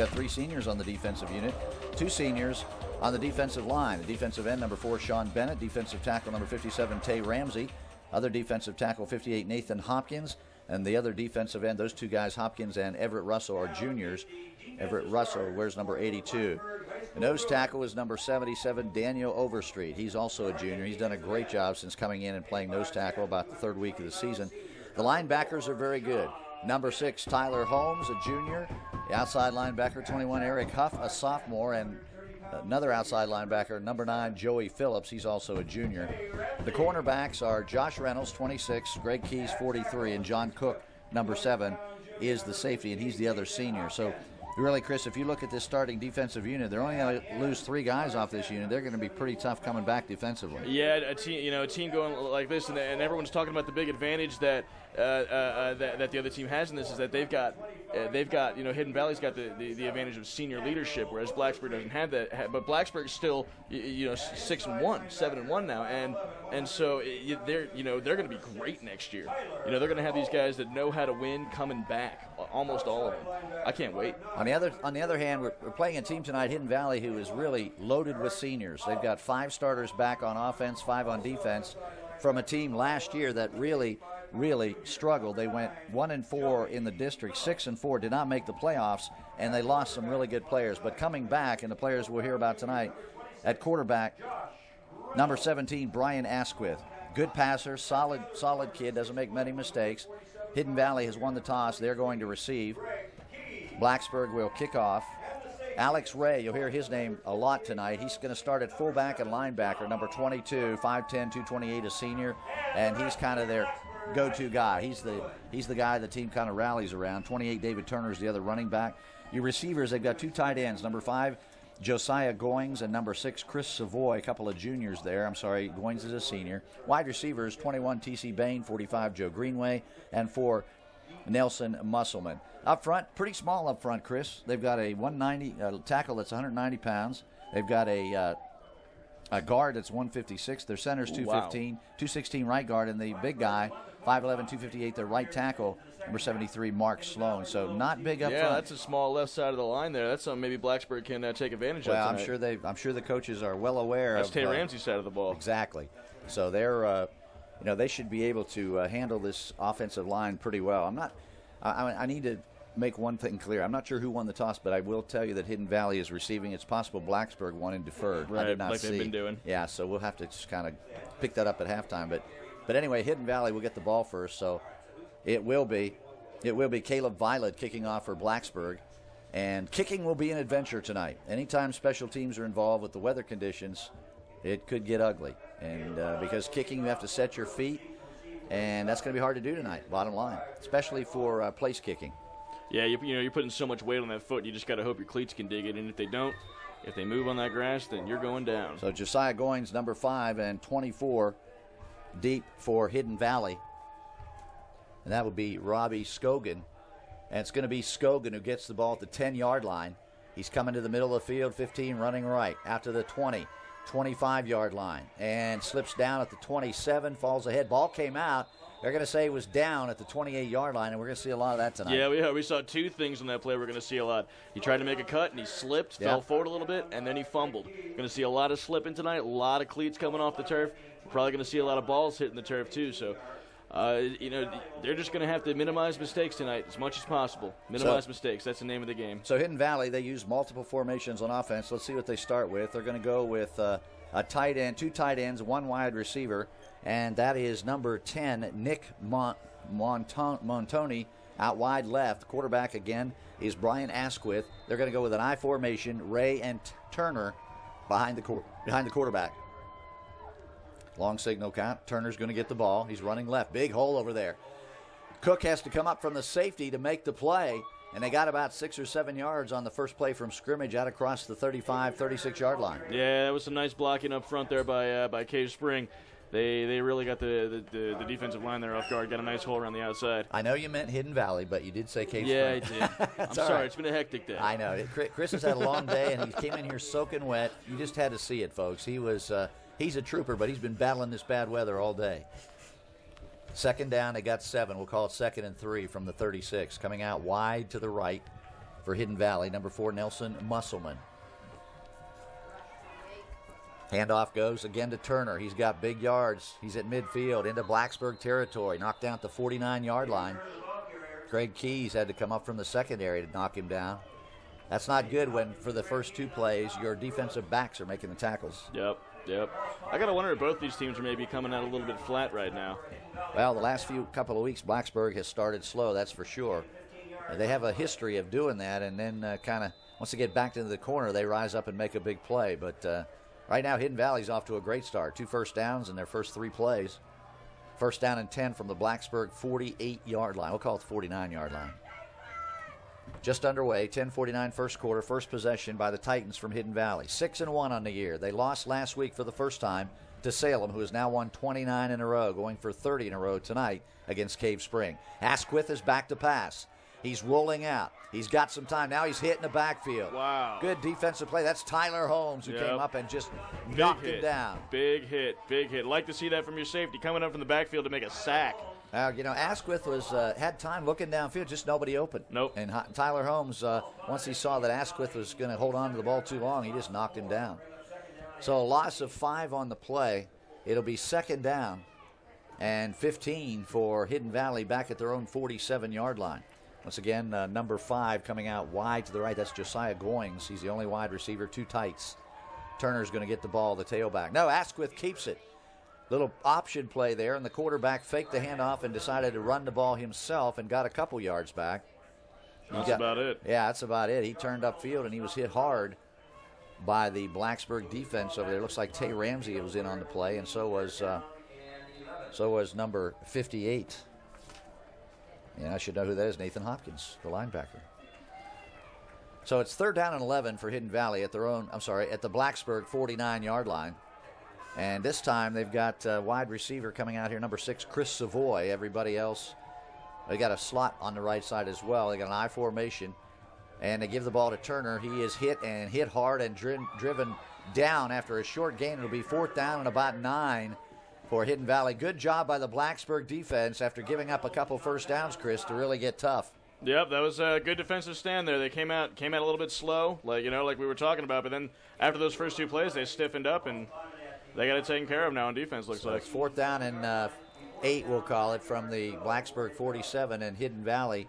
got 3 seniors on the defensive unit, 2 seniors on the defensive line. The defensive end, number 4, Sean Bennett. Defensive tackle, number 57, Tay Ramsey. Other defensive tackle, 58, Nathan Hopkins. And the other defensive end, those 2 guys, Hopkins and Everett Russell, are juniors. Everett Russell wears number 82. The nose tackle is number 77, Daniel Overstreet. He's also a junior. He's done a great job since coming in and playing nose tackle about the 3rd week of the season. The linebackers are very good. Number 6, Tyler Holmes, a junior. The outside linebacker, 21, Eric Huff, a sophomore. And another outside linebacker, number 9, Joey Phillips. He's also a junior. The cornerbacks are Josh Reynolds, 26, Greg Keys, 43, and John Cook, number 7, is the safety, and he's the other senior. So really, Chris, if you look at this starting defensive unit, they're only going to lose 3 guys off this unit. They're going to be pretty tough coming back defensively. Yeah, a team going like this, and everyone's talking about the big advantage that the other team has in this is that they've got Hidden Valley's got the advantage of senior leadership, whereas Blacksburg doesn't have that. But Blacksburg's still 6-1, 7-1 now, and so they're going to be great next year. They're going to have these guys that know how to win coming back, almost all of them. I can't wait. On the other hand, we're playing a team tonight, Hidden Valley, who is really loaded with seniors. They've got 5 starters back on offense, 5 on defense, from a team last year that really struggled. They went 1-4 in the district, 6-4, did not make the playoffs, and they lost some really good players. But coming back, and the players we'll hear about tonight, at quarterback, number 17, Brian Asquith. Good passer, solid kid, doesn't make many mistakes. Hidden Valley has won the toss. They're going to receive. Blacksburg will kick off. Alex Ray, you'll hear his name a lot tonight. He's going to start at fullback and linebacker, number 22, 5'10", 228, a senior, and he's kind of their go-to guy. He's the guy the team kind of rallies around. 28, David Turner is the other running back. Your receivers, they've got 2 tight ends, number 5, Josiah Goings, and number 6, Chris Savoy, a couple of juniors there. I'm sorry, Goings is a senior. Wide receivers, 21, T.C. Bain, 45, Joe Greenway, and 4, Nelson Musselman. Up front, pretty small up front, Chris. They've got a 190 tackle that's 190 pounds. They've got a guard that's 156. Their center's 215, 216 right guard, and the big guy, 5'11", 258, their right tackle, number 73, Mark Sloan. So not big up front. Yeah, that's a small left side of the line there. That's something maybe Blacksburg can take advantage of tonight. I'm sure the coaches are well aware that's of. That's Tay Ramsey's side of the ball. Exactly. So they're, they should be able to handle this offensive line pretty well. I need to make one thing clear. I'm not sure who won the toss, but I will tell you that Hidden Valley is receiving. It's possible Blacksburg won and deferred. Right, I did not like see. they've been doing. Yeah, so we'll have to just kind of pick that up at halftime. But anyway, Hidden Valley will get the ball first, so it will be Caleb Violet kicking off for Blacksburg. And kicking will be an adventure tonight. Anytime special teams are involved with the weather conditions, it could get ugly. And because kicking, you have to set your feet, and that's going to be hard to do tonight, bottom line, especially for place kicking. Yeah, you're putting so much weight on that foot, you just got to hope your cleats can dig it. And if they don't, if they move on that grass, then you're going down. So Josiah Goings, number 5, and 24 deep for Hidden Valley. And that will be Robbie Scogan. And it's going to be Scogan who gets the ball at the 10-yard line. He's coming to the middle of the field, 15, running right, out to the 20, 25-yard line, and slips down at the 27, falls ahead. Ball came out. They're going to say it was down at the 28-yard line, and we're going to see a lot of that tonight. Yeah, we saw 2 things on that play we're going to see a lot. He tried to make a cut, and he slipped, fell forward a little bit, and then he fumbled. Going to see a lot of slipping tonight, a lot of cleats coming off the turf. We're probably going to see a lot of balls hitting the turf, too. So, they're just going to have to minimize mistakes tonight as much as possible. Minimize mistakes. That's the name of the game. So Hidden Valley, they use multiple formations on offense. Let's see what they start with. They're going to go with a tight end, 2 tight ends, 1 wide receiver, and that is number 10, Nick Montoni, out wide left. Quarterback again is Brian Asquith. They're going to go with an I formation, Ray and Turner behind the quarterback. Long signal count. Turner's going to get the ball. He's running left. Big hole over there. Cook has to come up from the safety to make the play, and they got about 6 or 7 yards on the first play from scrimmage out across the 35, 36-yard line. Yeah, that was some nice blocking up front there by Cave Spring. They really got the defensive line there off guard, got a nice hole around the outside. I know you meant Hidden Valley, but you did say Cave Spring. Spring. Yeah, I did. I'm sorry. Right. It's been a hectic day. I know. Chris has had a long day, and he came in here soaking wet. You just had to see it, folks. He's a trooper, but he's been battling this bad weather all day. Second down, they got 7. We'll call it 2nd and 3 from the 36. Coming out wide to the right. for Hidden Valley, number 4, Nelson Musselman. Handoff goes again to Turner. He's got big yards. He's at midfield into Blacksburg territory. Knocked down at the 49-yard line. Greg Keys had to come up from the secondary to knock him down. That's not good when, for the first 2 plays, your defensive backs are making the tackles. Yep. I got to wonder if both these teams are maybe coming out a little bit flat right now. Well, the last couple of weeks, Blacksburg has started slow, that's for sure. They have a history of doing that, and then kind of, once they get backed into the corner, they rise up and make a big play. But right now, Hidden Valley's off to a great start. 2 first downs in their first 3 plays. First down and 10 from the Blacksburg 48-yard line. We'll call it the 49-yard line. Just underway, 10:49 first quarter, first possession by the Titans from Hidden Valley. 6-1 on the year. They lost last week for the first time to Salem, who has now won 29 in a row, going for 30 in a row tonight against Cave Spring. Asquith is back to pass. He's rolling out. He's got some time. Now he's hit in the backfield. Wow. Good defensive play. That's Tyler Holmes who came up and just knocked him down. Big hit. Like to see that from your safety, coming up from the backfield to make a sack. Asquith was had time looking downfield, just nobody open. Nope. And Tyler Holmes, once he saw that Asquith was going to hold on to the ball too long, he just knocked him down. So a loss of 5 on the play. It'll be second down and 15 for Hidden Valley back at their own 47-yard line. Once again, number 5 coming out wide to the right. That's Josiah Goings. He's the only wide receiver, 2 tights. Turner's going to get the ball, the tailback. No, Asquith keeps it. Little option play there, and the quarterback faked the handoff and decided to run the ball himself and got a couple yards back. That's about it. Yeah, that's about it. He turned upfield, and he was hit hard by the Blacksburg defense over there. Looks like Tay Ramsey was in on the play, and so was number 58. And I should know who that is, Nathan Hopkins, the linebacker. So it's third down and 11 for Hidden Valley at the Blacksburg 49-yard line. And this time they've got wide receiver coming out here, number 6, Chris Savoy. Everybody else, they got a slot on the right side as well. They got an I formation. And they give the ball to Turner. He is hit hard and driven down after a short gain. It'll be 4th down and about 9 for Hidden Valley. Good job by the Blacksburg defense after giving up a couple first downs, Chris, to really get tough. Yep, that was a good defensive stand there. They came out a little bit slow, like we were talking about. But then after those first 2 plays, they stiffened up and they got it taken care of now on defense. Looks like it's 4th down and 8, we'll call it, from the Blacksburg 47, and Hidden Valley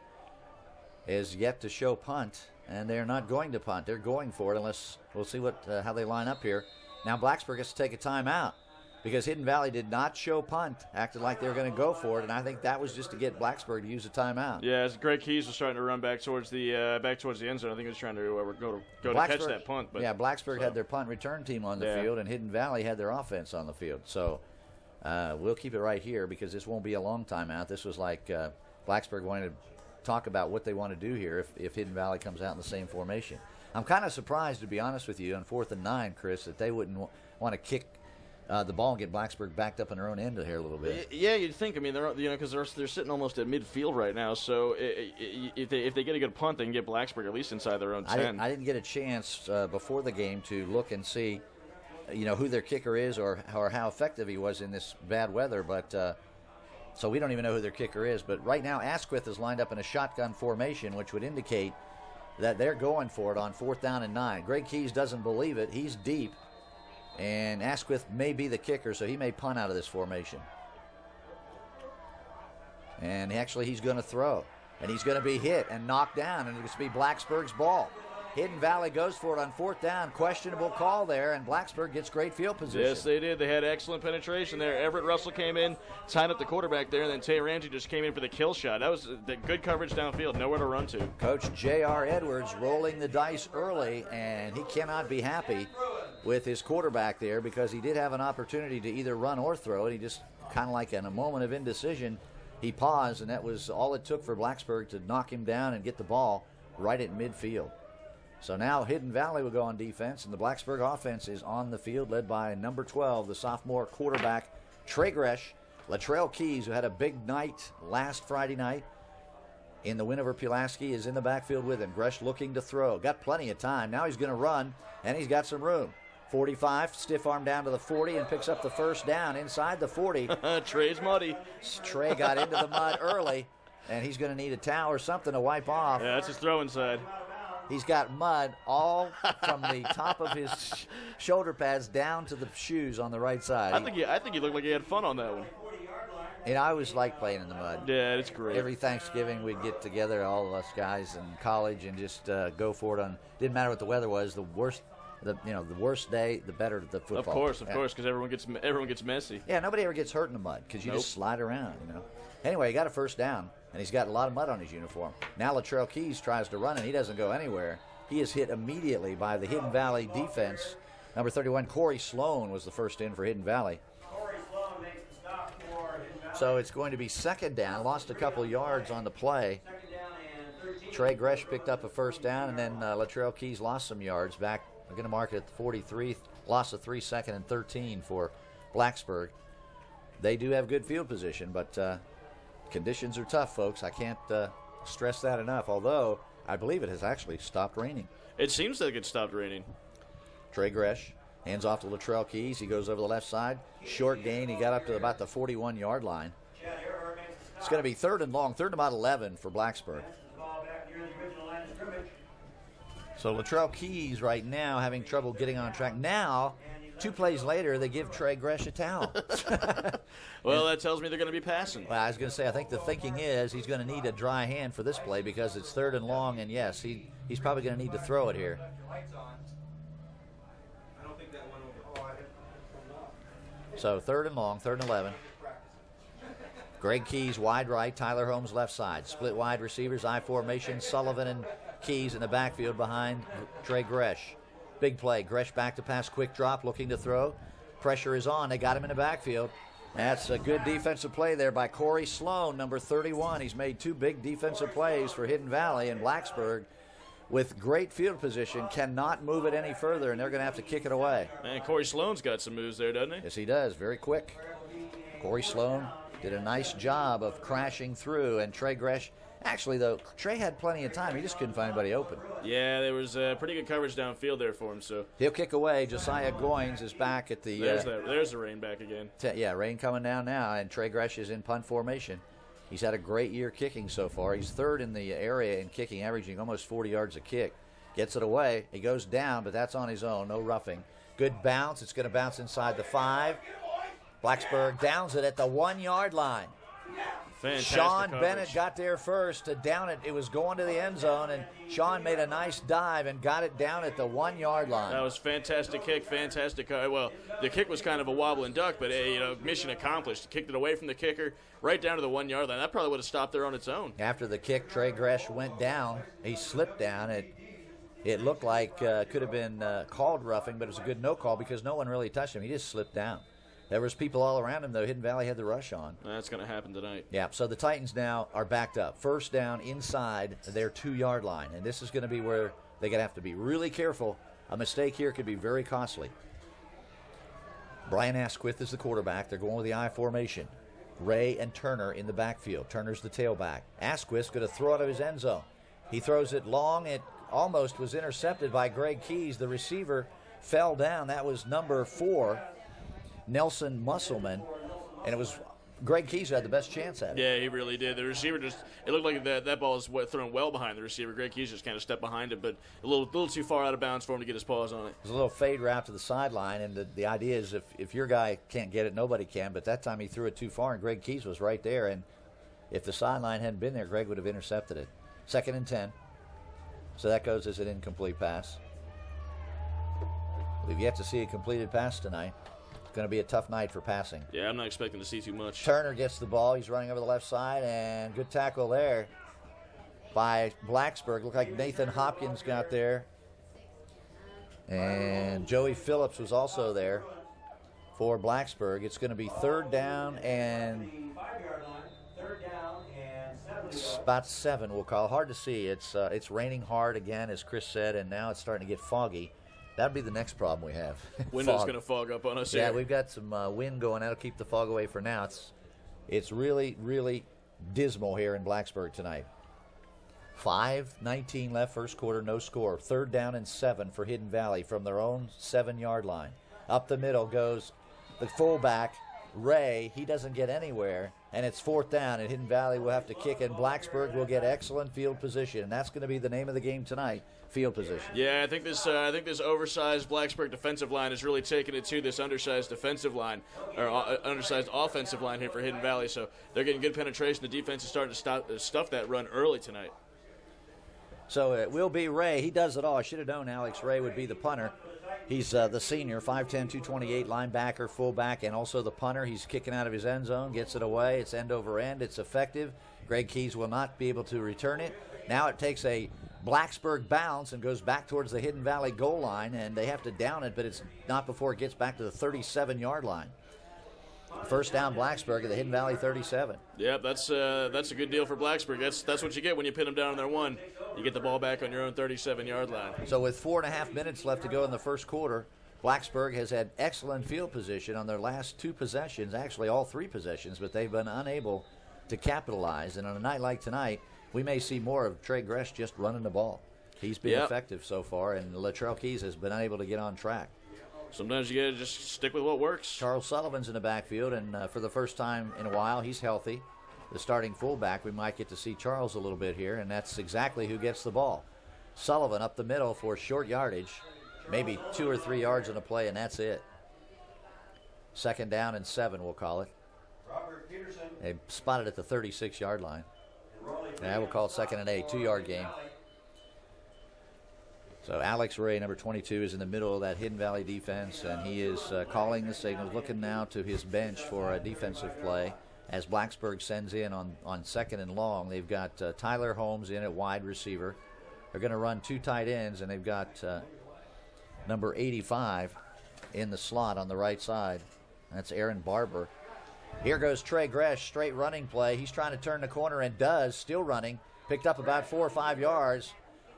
is yet to show punt, and they're not going to punt. They're going for it unless we'll see how they line up here. Now Blacksburg has to take a timeout because Hidden Valley did not show punt, acted like they were going to go for it, and I think that was just to get Blacksburg to use a timeout. Yeah, as Greg Keys was starting to run back towards the end zone, I think he was trying to go to catch that punt. But, yeah, Blacksburg had their punt return team on the field, and Hidden Valley had their offense on the field. So we'll keep it right here because this won't be a long timeout. This was like Blacksburg wanted to talk about what they want to do here if Hidden Valley comes out in the same formation. I'm kind of surprised, to be honest with you, on 4th and 9, Chris, that they wouldn't want to kick the ball and get Blacksburg backed up in their own end here a little bit. Yeah, you'd think. I mean, because they're sitting almost at midfield right now. So if they get a good punt, they can get Blacksburg at least inside their own 10. I didn't get a chance before the game to look and see, who their kicker is or how effective he was in this bad weather. But so we don't even know who their kicker is. But right now, Asquith is lined up in a shotgun formation, which would indicate that they're going for it on 4th down and 9. Greg Keys doesn't believe it. He's deep. And Asquith may be the kicker, so he may punt out of this formation. And actually, he's going to throw. And he's going to be hit and knocked down, and it's going to be Blacksburg's ball. Hidden Valley goes for it on 4th down. Questionable call there, and Blacksburg gets great field position. Yes, they did. They had excellent penetration there. Everett Russell came in, tied up the quarterback there, and then Tay Ramsey just came in for the kill shot. That was the good coverage downfield, nowhere to run to. Coach J.R. Edwards rolling the dice early, and he cannot be happy with his quarterback there because he did have an opportunity to either run or throw, and he just kind of like in a moment of indecision, he paused, and that was all it took for Blacksburg to knock him down and get the ball right at midfield. So now Hidden Valley will go on defense, and the Blacksburg offense is on the field, led by number 12, the sophomore quarterback, Trey Gresh. Latrell Keys, who had a big night last Friday night in the win over Pulaski, is in the backfield with him. Gresh looking to throw. Got plenty of time. Now he's going to run, and he's got some room. 45, stiff arm down to the 40, and picks up the first down inside the 40. Trey's muddy. Trey got into the mud early, and he's going to need a towel or something to wipe off. Yeah, that's his throwing side. He's got mud all from the top of his shoulder pads down to the shoes on the right side. I think he looked like he had fun on that one. And I always liked playing in the mud. Yeah, it's great. Every Thanksgiving we'd get together, all of us guys in college, and just go for it. Didn't matter what the weather was. The worst day, the better the football. Of course, because everyone gets messy. Yeah, nobody ever gets hurt in the mud because you just slide around. Anyway, he got a first down, and he's got a lot of mud on his uniform. Now Latrell Keys tries to run, and he doesn't go anywhere. He is hit immediately by the Hidden Valley defense. Number 31, Corey Sloan, was the first in for Hidden Valley. So it's going to be second down. Lost a couple yards on the play. Trey Gresh picked up a first down, and then Latrell Keys lost some yards. Back, we're going to mark it at the 43. Loss of 3, second and 13 for Blacksburg. They do have good field position, but conditions are tough, folks. I can't stress that enough, although I believe it has actually stopped raining. It seems like it stopped raining. Trey Gresh hands off to Latrell Keys. He goes over the left side. Short gain. He got up to about the 41-yard line. It's going to be third and long, third and about 11 for Blacksburg. So Latrell Keys right now having trouble getting on track. Now, 2 plays later, they give Trey Gresh a towel. Well, that tells me they're going to be passing. Well, I was going to say, I think the thinking is he's going to need a dry hand for this play because it's third and long, and yes, he's probably going to need to throw it here. So third and long, third and 11. Greg Keys wide right, Tyler Holmes left side. Split wide receivers, I formation, Sullivan and Keys in the backfield behind Trey Gresh. Big play. Gresh back to pass, quick drop, looking to throw. Pressure is on. They got him in the backfield. That's a good defensive play there by Corey Sloan, number 31. He's made 2 big defensive plays for Hidden Valley, and Blacksburg, with great field position, cannot move it any further, and they're going to have to kick it away. Man, Corey Sloan's got some moves there, doesn't he? Yes, he does. Very quick. Corey Sloan did a nice job of crashing through, and Trey Gresh, actually, though, Trey had plenty of time. He just couldn't find anybody open. Yeah, there was pretty good coverage downfield there for him. So he'll kick away. Josiah Goins is back at the... There's the rain back again. Rain coming down now, and Trey Gresh is in punt formation. He's had a great year kicking so far. He's third in the area in kicking, averaging almost 40 yards a kick. Gets it away. He goes down, but that's on his own. No roughing. Good bounce. It's going to bounce inside the 5. Blacksburg downs it at the 1-yard line. Fantastic Sean coverage. Bennett got there first to down it. It was going to the end zone, and Sean made a nice dive and got it down at the 1-yard line. That was fantastic kick, fantastic. Well, the kick was kind of a wobble and duck, but mission accomplished. Kicked it away from the kicker, right down to the 1-yard line. That probably would have stopped there on its own. After the kick, Trey Gresh went down. He slipped down. It looked like could have been called roughing, but it was a good no call because no one really touched him. He just slipped down. There was people all around him, though. Hidden Valley had the rush on. That's going to happen tonight. Yeah, so the Titans now are backed up. First down inside their 2-yard line, and this is going to be where they're going to have to be really careful. A mistake here could be very costly. Brian Asquith is the quarterback. They're going with the I formation. Ray and Turner in the backfield. Turner's the tailback. Asquith's going to throw it out of his end zone. He throws it long. It almost was intercepted by Greg Keys. The receiver fell down. That was number 4. Nelson Musselman, and it was Greg Keys who had the best chance at it. Yeah, he really did. The receiver it looked like that ball was thrown well behind the receiver. Greg Keys just kind of stepped behind it, but a little too far out of bounds for him to get his paws on it. It was a little fade route to the sideline, and the idea is if your guy can't get it, nobody can, but that time he threw it too far, and Greg Keys was right there, and if the sideline hadn't been there, Greg would have intercepted it. 2nd and 10. So that goes as an incomplete pass. We've yet to see a completed pass tonight. Going to be a tough night for passing. Yeah, I'm not expecting to see too much. Turner gets the ball. He's running over the left side, and good tackle there by Blacksburg. Looked like Nathan Hopkins got there. And Joey Phillips was also there for Blacksburg. It's going to be third down and about 7, we'll call. Hard to see. It's raining hard again, as Chris said, and now it's starting to get foggy. That'd be the next problem we have. Window's going to fog up on us here. Yeah, we've got some wind going. That'll keep the fog away for now. It's really, really dismal here in Blacksburg tonight. 5:19 left, first quarter, no score. Third down and 7 for Hidden Valley from their own 7-yard line. Up the middle goes the fullback, Ray, he doesn't get anywhere, and it's 4th down, and Hidden Valley will have to kick, and Blacksburg will get excellent field position, and that's going to be the name of the game tonight, field position. Yeah, I think this oversized Blacksburg defensive line is really taking it to this undersized defensive line, or undersized offensive line here for Hidden Valley, so they're getting good penetration. The defense is starting to stuff that run early tonight. So it will be Ray. He does it all. I should have known Alex Ray would be the punter. He's the senior, 5'10", 228, linebacker, fullback, and also the punter. He's kicking out of his end zone, gets it away. It's end over end. It's effective. Greg Keys will not be able to return it. Now it takes a Blacksburg bounce and goes back towards the Hidden Valley goal line, and they have to down it, but it's not before it gets back to the 37-yard line. First down, Blacksburg at the Hidden Valley 37. Yep, that's a good deal for Blacksburg. That's what you get when you pin them down on their one. You get the ball back on your own 37-yard line. So with 4.5 minutes left to go in the first quarter, Blacksburg has had excellent field position on their last 2 possessions, actually all 3 possessions, but they've been unable to capitalize. And on a night like tonight, we may see more of Trey Gresh just running the ball. He's been effective so far, and Latrell Keys has been unable to get on track. Sometimes you got to just stick with what works. Charles Sullivan's in the backfield, and for the first time in a while, he's healthy. The starting fullback, we might get to see Charles a little bit here, and that's exactly who gets the ball. Sullivan up the middle for short yardage, maybe 2 or 3 yards on a play, and that's it. 2nd down and 7, we'll call it. They spotted at the 36-yard line. And I will call it 2nd and 8, 2-yard game. So Alex Ray, number 22, is in the middle of that Hidden Valley defense, and he is calling the signals, looking now to his bench for a defensive play as Blacksburg sends in on 2nd and long. They've got Tyler Holmes in at wide receiver. They're going to run 2 tight ends, and they've got number 85 in the slot on the right side. That's Aaron Barber. Here goes Trey Gresh, straight running play. He's trying to turn the corner and does, still running. Picked up about 4 or 5 yards.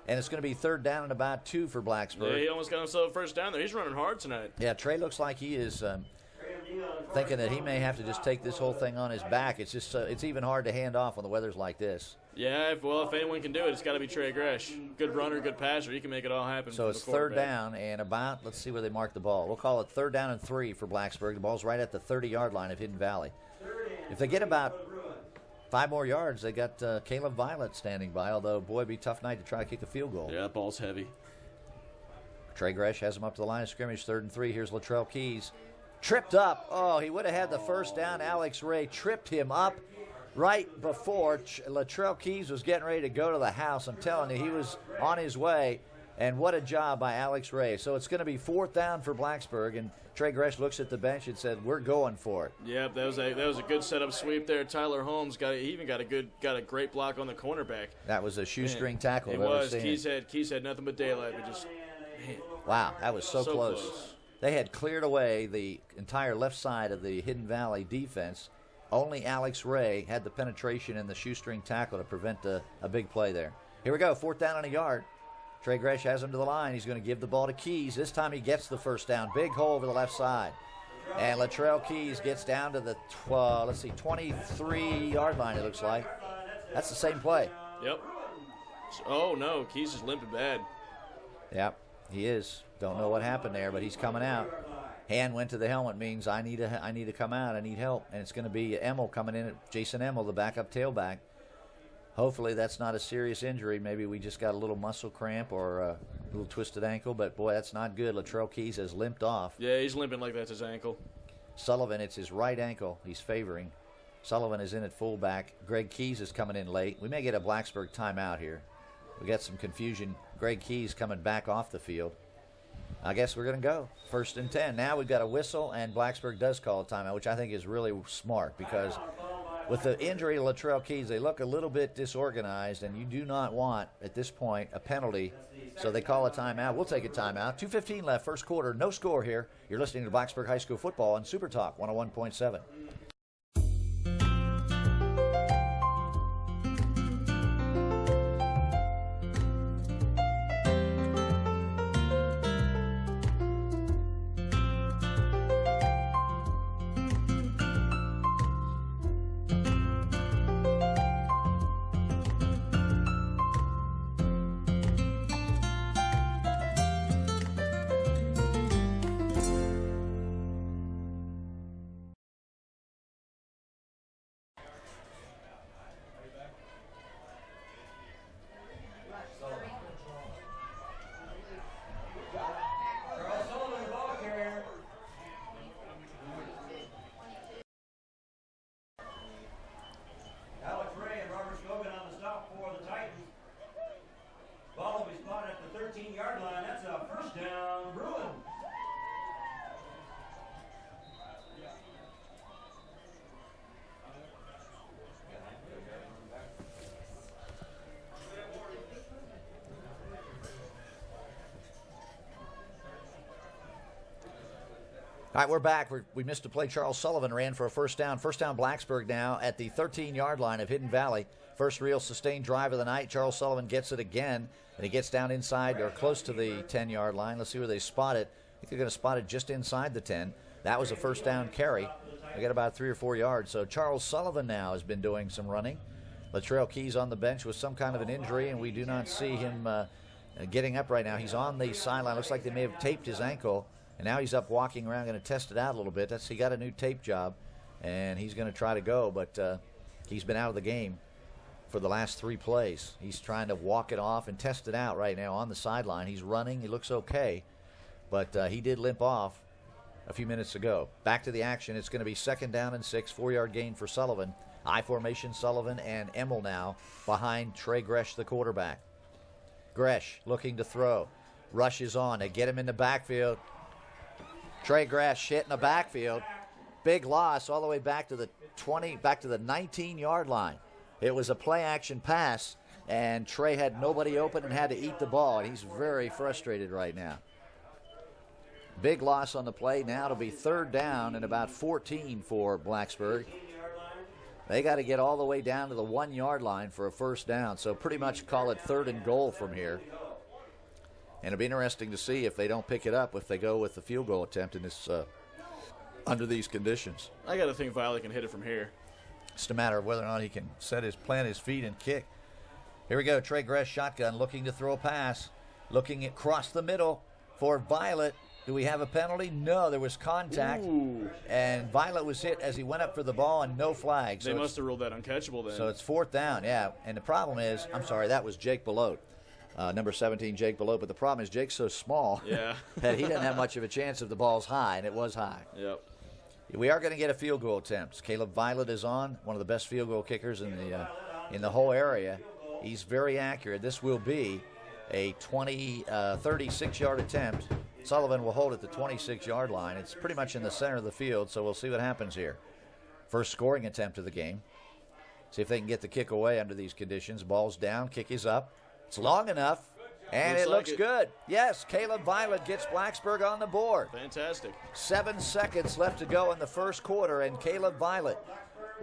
And it's going to be 3rd down and about 2 for Blacksburg. Yeah, he almost got himself a first down there. He's running hard tonight. Yeah, Trey looks like he is thinking that he may have to just take this whole thing on his back. It's just it's even hard to hand off when the weather's like this. Yeah, if anyone can do it, it's got to be Trey Gresh. Good runner, good passer. He can make it all happen. So it's 3rd down and about, let's see where they mark the ball. We'll call it 3rd down and 3 for Blacksburg. The ball's right at the 30-yard line of Hidden Valley. If they get about 5 more yards, they got Caleb Violet standing by, although, boy, it'd be a tough night to try to kick a field goal. Yeah, that ball's heavy. Trey Gresh has him up to the line of scrimmage, 3rd and 3. Here's Latrell Keys. Tripped up. Oh, he would have had the first down. Alex Ray tripped him up right before Latrell Keys was getting ready to go to the house. I'm telling you, he was on his way, and what a job by Alex Ray. So it's going to be 4th down for Blacksburg, and Trey Gresh looks at the bench and said, "We're going for it." Yep, that was a good setup sweep there. Tyler Holmes got a great block on the cornerback. That was a shoestring tackle. It was. Keys had nothing but daylight, but just man. Wow, that was so close. They had cleared away the entire left side of the Hidden Valley defense. Only Alex Ray had the penetration and the shoestring tackle to prevent a big play there. Here we go, 4th down and a yard. Trey Gresh has him to the line. He's going to give the ball to Keys. This time he gets the first down. Big hole over the left side. And Latrell Keys gets down to the 23-yard line, it looks like. That's the same play. Yep. Oh, no, Keys is limping bad. Yep, he is. Don't know what happened there, but he's coming out. Hand went to the helmet, means I need to come out. I need help. And it's going to be Emmel coming in, Jason Emmel, the backup tailback. Hopefully that's not a serious injury. Maybe we just got a little muscle cramp or a little twisted ankle, but boy, that's not good. Latrell Keys has limped off. Yeah, he's limping like that's his ankle. Sullivan, it's his right ankle he's favoring. Sullivan is in at fullback. Greg Keys is coming in late. We may get a Blacksburg timeout here. We got some confusion. Greg Keys coming back off the field. I guess we're going to go 1st and 10. Now we've got a whistle, and Blacksburg does call a timeout, which I think is really smart because with the injury to Latrell Keys, they look a little bit disorganized, and you do not want, at this point, a penalty. So they call a timeout. We'll take a timeout. 2:15 left, first quarter. No score here. You're listening to Blacksburg High School football on Super Talk 101.7. All right, we're back. We missed a play. Charles Sullivan ran for a first down. First down, Blacksburg now at the 13-yard line of Hidden Valley. First real sustained drive of the night. Charles Sullivan gets it again, and he gets down inside or close to the 10-yard line. Let's see where they spot it. I think they're going to spot it just inside the 10. That was a first down carry. They got about 3 or 4 yards. So Charles Sullivan now has been doing some running. Latrell Keys on the bench with some kind of an injury, and we do not see him getting up right now. He's on the sideline. Looks like they may have taped his ankle. And now he's up walking around, going to test it out a little bit. He got a new tape job, and he's going to try to go, but he's been out of the game for the last 3 plays. He's trying to walk it off and test it out right now on the sideline. He's running. He looks okay, but he did limp off a few minutes ago. Back to the action. It's going to be 2nd down and 6, 4-yard gain for Sullivan. I formation, Sullivan and Emmel now behind Trey Gresh, the quarterback. Gresh looking to throw. Rushes on. They get him in the backfield. Trey Gresh hit in the backfield. Big loss all the way back to the 20, back to the 19-yard line. It was a play-action pass, and Trey had nobody open and had to eat the ball, and he's very frustrated right now. Big loss on the play. Now it'll be 3rd down and about 14 for Blacksburg. They got to get all the way down to the 1-yard line for a first down, so pretty much call it 3rd and goal from here. And it'll be interesting to see if they don't pick it up, if they go with the field goal attempt in this under these conditions. I got to think Violet can hit it from here. It's a matter of whether or not he can plant his feet and kick. Here we go. Trey Gresh shotgun looking to throw a pass. Looking across the middle for Violet. Do we have a penalty? No, there was contact. Ooh. And Violet was hit as he went up for the ball and no flag. They must have ruled that uncatchable then. So it's 4th down, yeah. And the problem is, that was Jake Belote. Number 17, Jake Belote. But the problem is Jake's so small that he doesn't have much of a chance if the ball's high, and it was high. Yep. We are going to get a field goal attempt. Caleb Violet is on, one of the best field goal kickers in the whole area. He's very accurate. This will be a 36-yard attempt. Sullivan will hold at the 26-yard line. It's pretty much in the center of the field, so we'll see what happens here. First scoring attempt of the game. See if they can get the kick away under these conditions. Ball's down, kick is up. It's long enough, and it looks good. Yes, Caleb Violet gets Blacksburg on the board. Fantastic. 7 seconds left to go in the first quarter, and Caleb Violet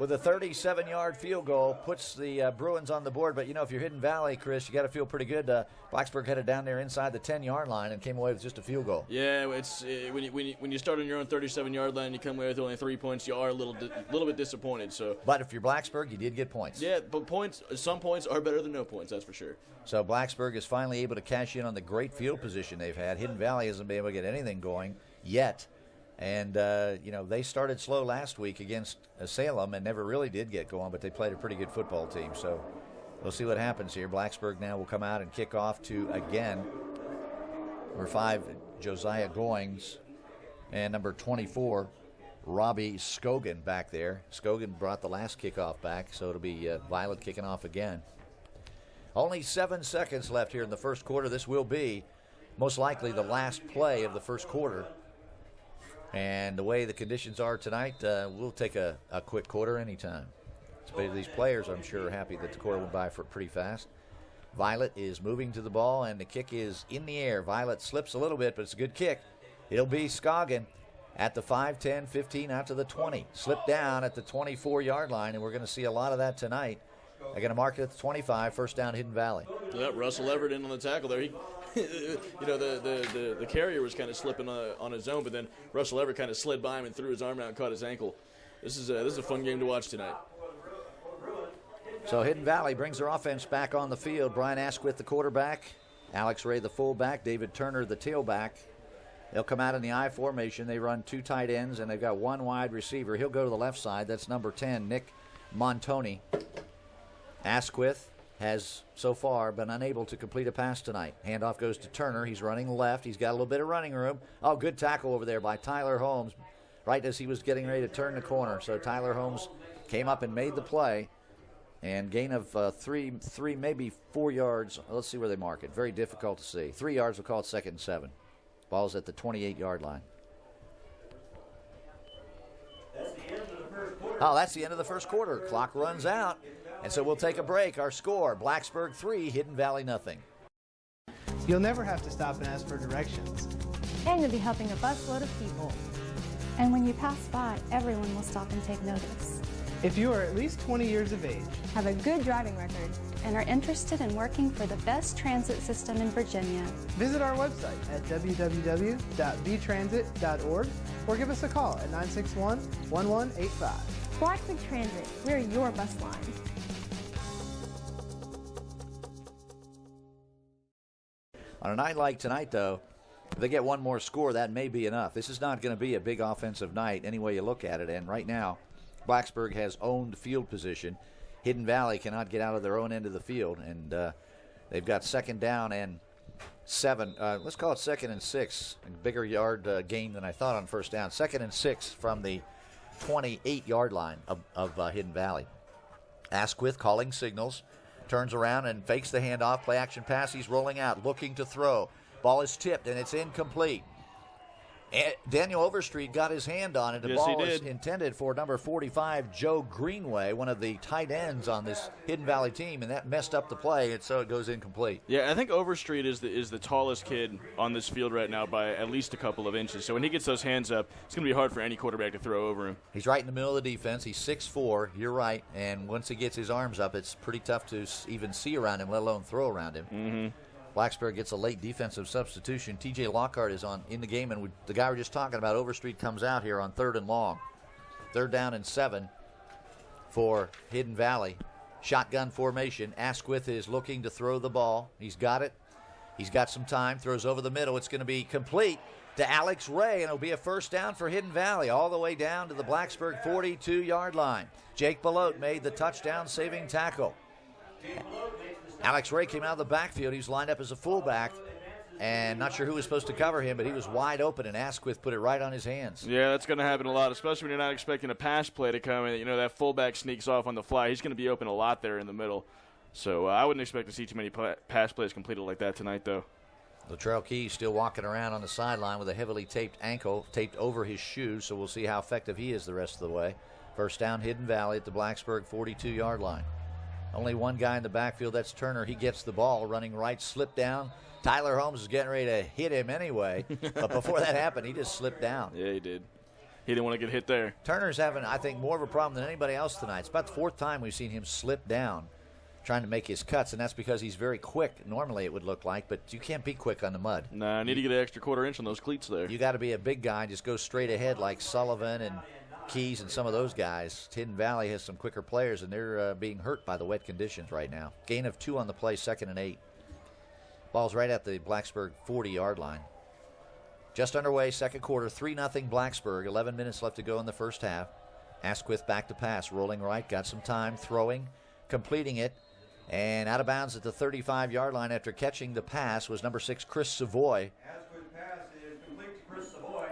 with a 37-yard field goal puts the Bruins on the board. But, if you're Hidden Valley, Chris, you got to feel pretty good. Blacksburg headed down there inside the 10-yard line and came away with just a field goal. Yeah, it's when you start on your own 37-yard line, you come away with only 3 points. You are a little bit disappointed. So, but if you're Blacksburg, you did get points. Yeah, but some points are better than no points. That's for sure. So Blacksburg is finally able to cash in on the great field position they've had. Hidden Valley hasn't been able to get anything going yet. And, they started slow last week against Salem and never really did get going, but they played a pretty good football team. So we'll see what happens here. Blacksburg now will come out and kick off to, again, number 5, Josiah Goings, and number 24, Robbie Scogan back there. Scogan brought the last kickoff back, so it'll be Violet kicking off again. Only 7 seconds left here in the first quarter. This will be most likely the last play of the first quarter. And the way the conditions are tonight, we'll take a quick quarter anytime. Especially these players, I'm sure, are happy that the quarter went by for pretty fast. Violet is moving to the ball, and the kick is in the air. Violet slips a little bit, but it's a good kick. It'll be Scoggin at the 5, 10, 15, out to the 20. Slipped down at the 24-yard line, and we're going to see a lot of that tonight. They're going to mark it at the 25, first down, Hidden Valley. Yep, Russell Everett in on the tackle there. The carrier was kind of slipping on his own, but then Russell Everett kind of slid by him and threw his arm out and caught his ankle. This is a fun game to watch tonight. So Hidden Valley brings their offense back on the field. Brian Asquith, the quarterback. Alex Ray, the fullback. David Turner, the tailback. They'll come out in the I formation. They run 2 tight ends, and they've got 1 wide receiver. He'll go to the left side. That's number 10, Nick Montoni. Asquith has so far been unable to complete a pass tonight. Handoff goes to Turner. He's running left. He's got a little bit of running room. Oh, good tackle over there by Tyler Holmes right as he was getting ready to turn the corner. So Tyler Holmes came up and made the play. And gain of 3, maybe 4 yards. Let's see where they mark it. Very difficult to see. 3 yards, we'll call it 2nd and 7. Ball's at the 28-yard line. Oh, that's the end of the first quarter. Clock runs out. And so we'll take a break. Our score, Blacksburg 3, Hidden Valley nothing. You'll never have to stop and ask for directions. And you'll be helping a busload of people. And when you pass by, everyone will stop and take notice. If you are at least 20 years of age, Have a good driving record, and are interested in working for the best transit system in Virginia, visit our website at www.vtransit.org or give us a call at 961-1185. Blacksburg Transit, we're your bus line. On a night like tonight, though, if they get one more score, that may be enough. This is not going to be a big offensive night any way you look at it. And right now, Blacksburg has owned field position. Hidden Valley cannot get out of their own end of the field. And they've got second down and 7. Let's call it second and 6. A bigger yard gain than I thought on first down. Second and 6 from the 28-yard line of Hidden Valley. Asquith calling signals. Turns around and fakes the handoff. Play action pass. He's rolling out, looking to throw. Ball is tipped, and it's incomplete. Daniel Overstreet got his hand on it. The ball is intended for number 45, Joe Greenway, one of the tight ends on this Hidden Valley team, and that messed up the play, and so it goes incomplete. Yeah, I think Overstreet is the tallest kid on this field right now by at least a couple of inches. So when he gets those hands up, it's going to be hard for any quarterback to throw over him. He's right in the middle of the defense. He's 6'4", you're right, and once he gets his arms up, it's pretty tough to even see around him, let alone throw around him. Mm-hmm. Blacksburg gets a late defensive substitution. T.J. Lockhart is in the game, and the guy we were just talking about, Overstreet, comes out here on 3rd and long. 3rd down and 7 for Hidden Valley. Shotgun formation. Asquith is looking to throw the ball. He's got it. He's got some time. Throws over the middle. It's going to be complete to Alex Ray, and it'll be a first down for Hidden Valley all the way down to the Blacksburg 42-yard line. Jake Belote made the touchdown-saving tackle. Alex Ray came out of the backfield. He was lined up as a fullback, and not sure who was supposed to cover him, but he was wide open, and Asquith put it right on his hands. Yeah, that's going to happen a lot, especially when you're not expecting a pass play to come in. You know, that fullback sneaks off on the fly. He's going to be open a lot there in the middle. So I wouldn't expect to see too many pass plays completed like that tonight, though. Latrell Key still walking around on the sideline with a heavily taped ankle taped over his shoes, so we'll see how effective he is the rest of the way. First down, Hidden Valley at the Blacksburg 42-yard line. Only one guy in the backfield, that's Turner. He gets the ball, running right, slipped down. Tyler Holmes is getting ready to hit him anyway, but before that happened, he just slipped down. Yeah, he did. He didn't want to get hit there. Turner's having, I think, more of a problem than anybody else tonight. It's about the 4th time we've seen him slip down trying to make his cuts, and that's because he's very quick, normally it would look like, but you can't be quick on the mud. Nah, I need to get an extra quarter inch on those cleats there. You got to be a big guy and just go straight ahead like Sullivan and Keys and some of those guys. Hidden Valley has some quicker players, and they're being hurt by the wet conditions right now. Gain of 2 on the play, 2nd and 8. Ball's right at the Blacksburg 40-yard line. Just underway, second quarter, 3-0 Blacksburg. 11 minutes left to go in the first half. Asquith back to pass, rolling right, got some time, throwing, completing it, and out of bounds at the 35-yard line after catching the pass was number 6, Chris Savoy.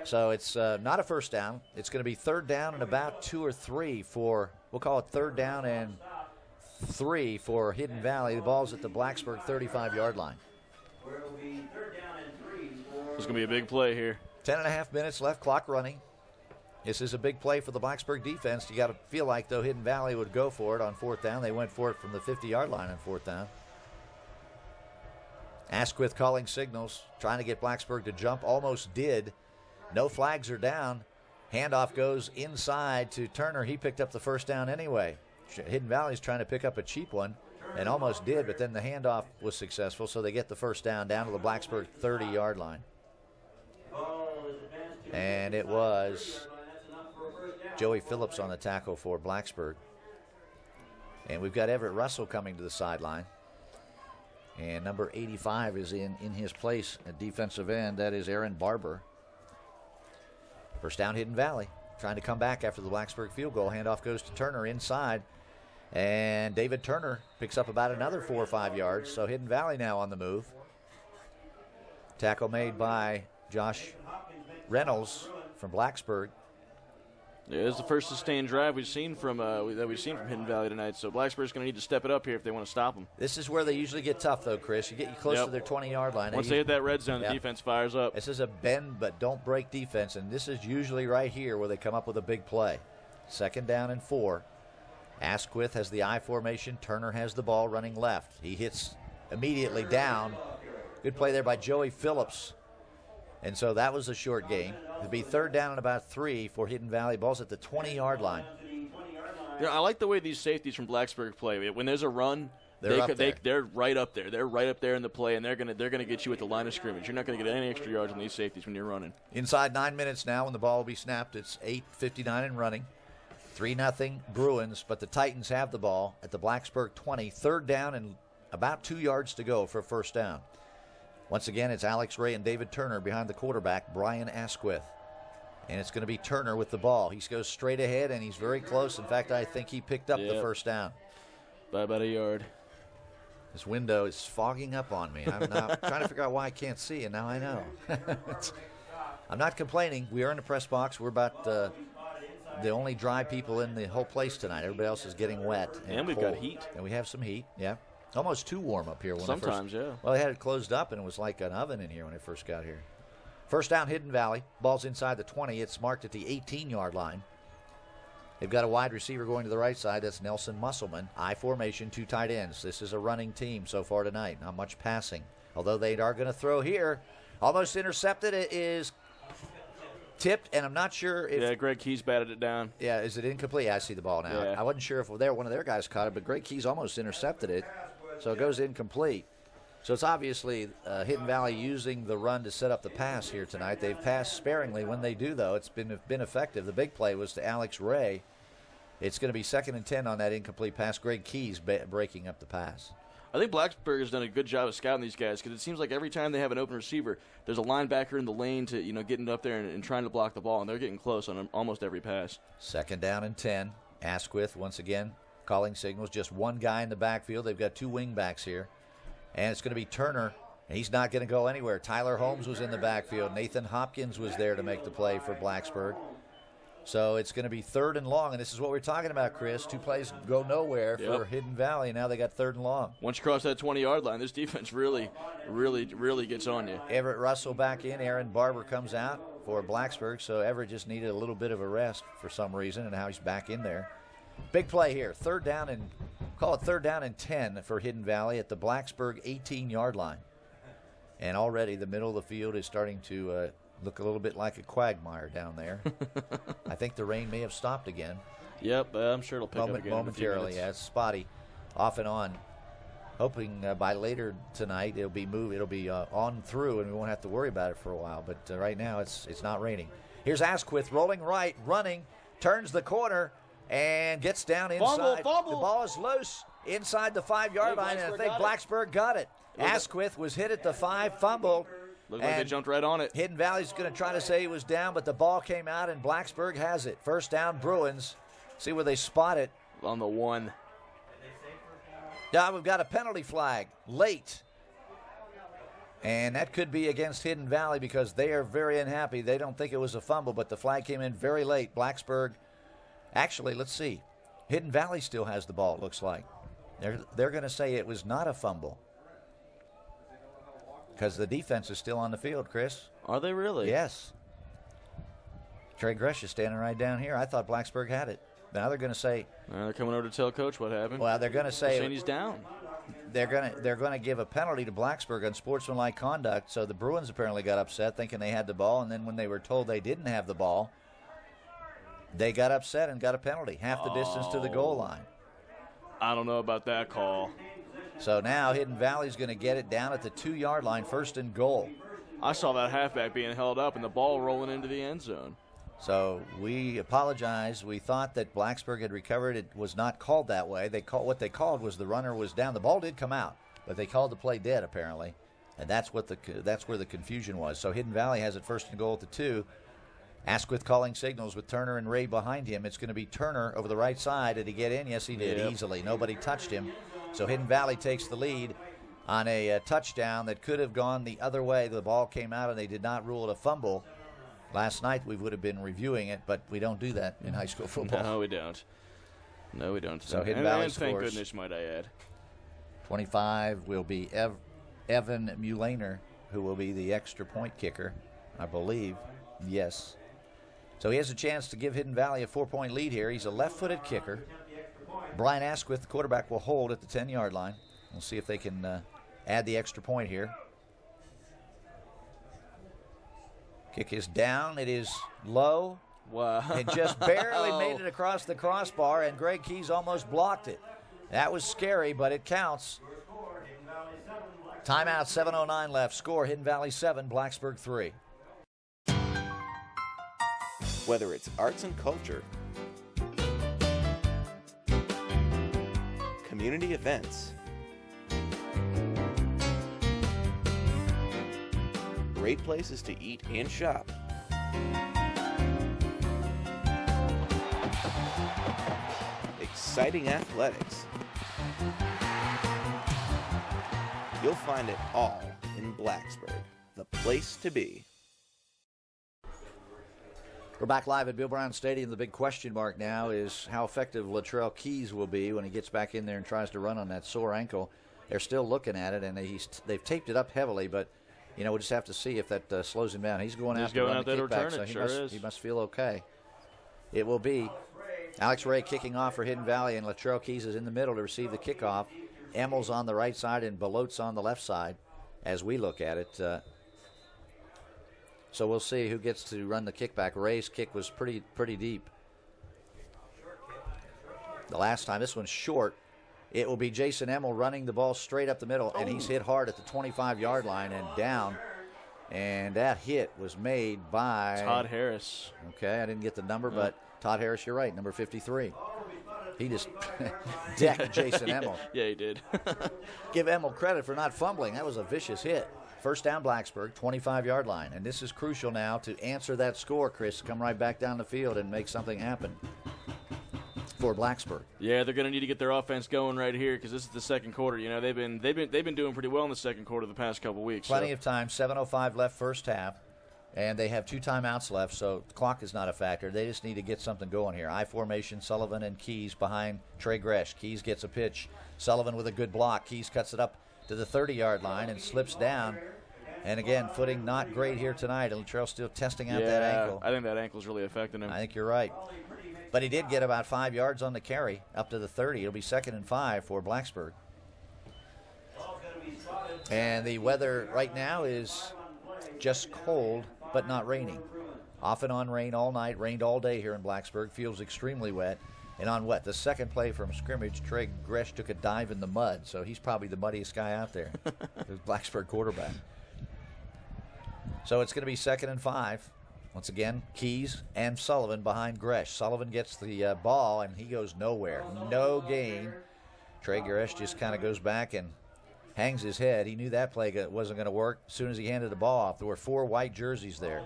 So it's not a first down. It's going to be 3rd down and about 2 or 3 for, we'll call it 3rd down and 3 for Hidden Valley. The ball's at the Blacksburg 35-yard line. It's going to be a big play here. 10.5 minutes left, clock running. This is a big play for the Blacksburg defense. You got to feel like, though, Hidden Valley would go for it on 4th down. They went for it from the 50-yard line on 4th down. Asquith calling signals, trying to get Blacksburg to jump. Almost did. No flags are down. Handoff goes inside to Turner. He picked up the first down anyway. Hidden Valley's trying to pick up a cheap one and almost did, but then the handoff was successful, so they get the first down to the Blacksburg 30-yard line. And it was Joey Phillips on the tackle for Blacksburg. And we've got Everett Russell coming to the sideline. And number 85 is in his place at defensive end. That is Aaron Barber. First down, Hidden Valley. Trying to come back after the Blacksburg field goal. Handoff goes to Turner inside. And David Turner picks up about another 4 or 5 yards. So Hidden Valley now on the move. Tackle made by Josh Reynolds from Blacksburg. Yeah, it's the first sustained drive we've seen from Hidden Valley tonight. So Blacksburg's going to need to step it up here if they want to stop them. This is where they usually get tough, though, Chris. You get close to their 20-yard line. Once they hit that red zone, the defense fires up. This is a bend but don't break defense, and this is usually right here where they come up with a big play. 2nd down and 4. Asquith has the I formation. Turner has the ball running left. He hits immediately down. Good play there by Joey Phillips. And so that was a short gain. It'll be third down and about 3 for Hidden Valley. Ball's at the 20-yard line. I like the way these safeties from Blacksburg play. When there's a run, they're right up there. They're right up there in the play, and they're gonna get you at the line of scrimmage. You're not gonna get any extra yards on these safeties when you're running. Inside 9 minutes now when the ball will be snapped. It's 8:59 and running. 3-0 Bruins, but the Titans have the ball at the Blacksburg 20. Third down and about 2 yards to go for a first down. Once again, it's Alex Ray and David Turner behind the quarterback, Brian Asquith. And it's going to be Turner with the ball. He goes straight ahead, and he's very close. In fact, I think he picked up the first down. By about a yard. This window is fogging up on me. I'm now trying to figure out why I can't see, and now I know. I'm not complaining. We are in the press box. We're about the only dry people in the whole place tonight. Everybody else is getting wet. And we've got heat. And we have some heat, yeah. Almost too warm up here. Sometimes, yeah. Well, they had it closed up, and it was like an oven in here when I first got here. First down, Hidden Valley. Ball's inside the 20. It's marked at the 18-yard line. They've got a wide receiver going to the right side. That's Nelson Musselman. I formation, 2 tight ends. This is a running team so far tonight. Not much passing. Although they are going to throw here. Almost intercepted. It is tipped, and I'm not sure if... Yeah, Greg Keys batted it down. Yeah, is it incomplete? Yeah, I see the ball now. Yeah. I wasn't sure if one of their guys caught it, but Greg Keys almost intercepted it. So it goes incomplete. So it's obviously Hidden Valley using the run to set up the pass here tonight. They've passed sparingly. When they do, though, it's been effective. The big play was to Alex Ray. It's going to be 2nd and 10 on that incomplete pass. Greg Keys breaking up the pass. I think Blacksburg has done a good job of scouting these guys because it seems like every time they have an open receiver, there's a linebacker in the lane to getting up there and trying to block the ball, and they're getting close on almost every pass. 2nd down and 10. Asquith once again calling signals. Just one guy in the backfield. They've got 2 wing backs here. And it's going to be Turner, and he's not going to go anywhere. Tyler Holmes was in the backfield. Nathan Hopkins was there to make the play for Blacksburg. So it's going to be 3rd and long, and this is what we're talking about, Chris. 2 plays go nowhere for Hidden Valley, and now they got 3rd and long. Once you cross that 20-yard line, this defense really gets on you. Everett Russell back in. Aaron Barber comes out for Blacksburg, so Everett just needed a little bit of a rest for some reason, and now he's back in there. Big play here. 3rd down and 10 for Hidden Valley at the Blacksburg 18-yard line. And already the middle of the field is starting to look a little bit like a quagmire down there. I think the rain may have stopped again. Yep, I'm sure it'll pick up again momentarily. Yeah, it's spotty, off and on. Hoping by later tonight it'll be on through and we won't have to worry about it for a while. But right now it's not raining. Here's Asquith rolling right, running, turns the corner, and gets down inside. Fumble. The ball is loose inside the 5-yard line, and I think Blacksburg got it. Asquith was hit at the 5, fumbled. Looked like they jumped right on it. Hidden Valley's going to try to say he was down, but the ball came out, and Blacksburg has it. First down, Bruins. See where they spot it. On the 1. Now we've got a penalty flag late. And that could be against Hidden Valley because they are very unhappy. They don't think it was a fumble, but the flag came in very late. Blacksburg, actually, let's see. Hidden Valley still has the ball, it looks like. They're going to say it was not a fumble because the defense is still on the field, Chris. Are they really? Yes. Trey Gresh is standing right down here. I thought Blacksburg had it. Now they're going to say. They're coming over to tell Coach what happened. Well, they're going to say. Saying he's down. They're going to give a penalty to Blacksburg on sportsmanlike conduct. So the Bruins apparently got upset, thinking they had the ball, and then when they were told they didn't have the ball, they got upset and got a penalty, half the distance to the goal line. I don't know about that call. So now Hidden Valley's going to get it down at the 2-yard line, 1st and goal. I saw that halfback being held up and the ball rolling into the end zone. So we apologize. We thought that Blacksburg had recovered. It was not called that way. What they called was the runner was down. The ball did come out, but they called the play dead apparently, and that's where the confusion was. So Hidden Valley has it 1st and goal at the 2. Asquith calling signals with Turner and Ray behind him. It's going to be Turner over the right side. Did he get in? Yes, he did, easily. Nobody touched him. So Hidden Valley takes the lead on a touchdown that could have gone the other way. The ball came out, and they did not rule it a fumble. Last night we would have been reviewing it, but we don't do that in high school football. No, we don't. No, we don't. So Hidden Valley scores. Thank goodness, might I add. 25 will be Evan Mulaner, who will be the extra point kicker, I believe. Yes. So he has a chance to give Hidden Valley a 4-point lead here. He's a left-footed kicker. Brian Asquith, the quarterback, will hold at the 10-yard line. We'll see if they can add the extra point here. Kick is down. It is low. Wow. It just barely made it across the crossbar, and Greg Keys almost blocked it. That was scary, but it counts. Timeout, 7:09 left. Score, Hidden Valley 7, Blacksburg 3. Whether it's arts and culture, community events, great places to eat and shop, exciting athletics, you'll find it all in Blacksburg, the place to be. We're back live at Bill Brown Stadium. The big question mark now is how effective Latrell Keys will be when he gets back in there and tries to run on that sore ankle. They're still looking at it, and they've taped it up heavily, but we'll just have to see if that slows him down. He's going out to run the kickback, so he must feel okay. It will be Alex Ray kicking off for Hidden Valley, and Latrell Keys is in the middle to receive the kickoff. Emmel's on the right side and Belot's on the left side as we look at it. So we'll see who gets to run the kickback. Ray's kick was pretty deep the last time. This one's short. It will be Jason Emmel running the ball straight up the middle, and he's hit hard at the 25-yard line and down. And that hit was made by Todd Harris. Okay, I didn't get the number, but Todd Harris, you're right, number 53. He just decked Jason Emmel. Yeah, he did. Give Emmel credit for not fumbling. That was a vicious hit. First down, Blacksburg, 25-yard line. And this is crucial now to answer that score, Chris. Come right back down the field and make something happen for Blacksburg. Yeah, they're going to need to get their offense going right here because this is the second quarter. They've been doing pretty well in the second quarter the past couple weeks. Plenty of time. 7:05 left first half, and they have 2 timeouts left, so the clock is not a factor. They just need to get something going here. I formation, Sullivan and Keys behind Trey Gresh. Keys gets a pitch. Sullivan with a good block. Keys cuts it up to the 30-yard line and slips down. And again, footing not great here tonight. And Latrell still testing out that ankle. I think that ankle's really affecting him. I think you're right. But he did get about 5 yards on the carry up to the 30. It'll be 2nd and 5 for Blacksburg. And the weather right now is just cold, but not raining. Off and on rain all night, rained all day here in Blacksburg. Feels extremely wet. And on the second play from scrimmage, Trey Gresh took a dive in the mud, so he's probably the muddiest guy out there, the Blacksburg quarterback. So it's going to be 2nd and 5. Once again, Keys and Sullivan behind Gresh. Sullivan gets the ball, and he goes nowhere. No gain. Trey Gresh just kind of goes back and hangs his head. He knew that play wasn't going to work as soon as he handed the ball off. There were 4 white jerseys there.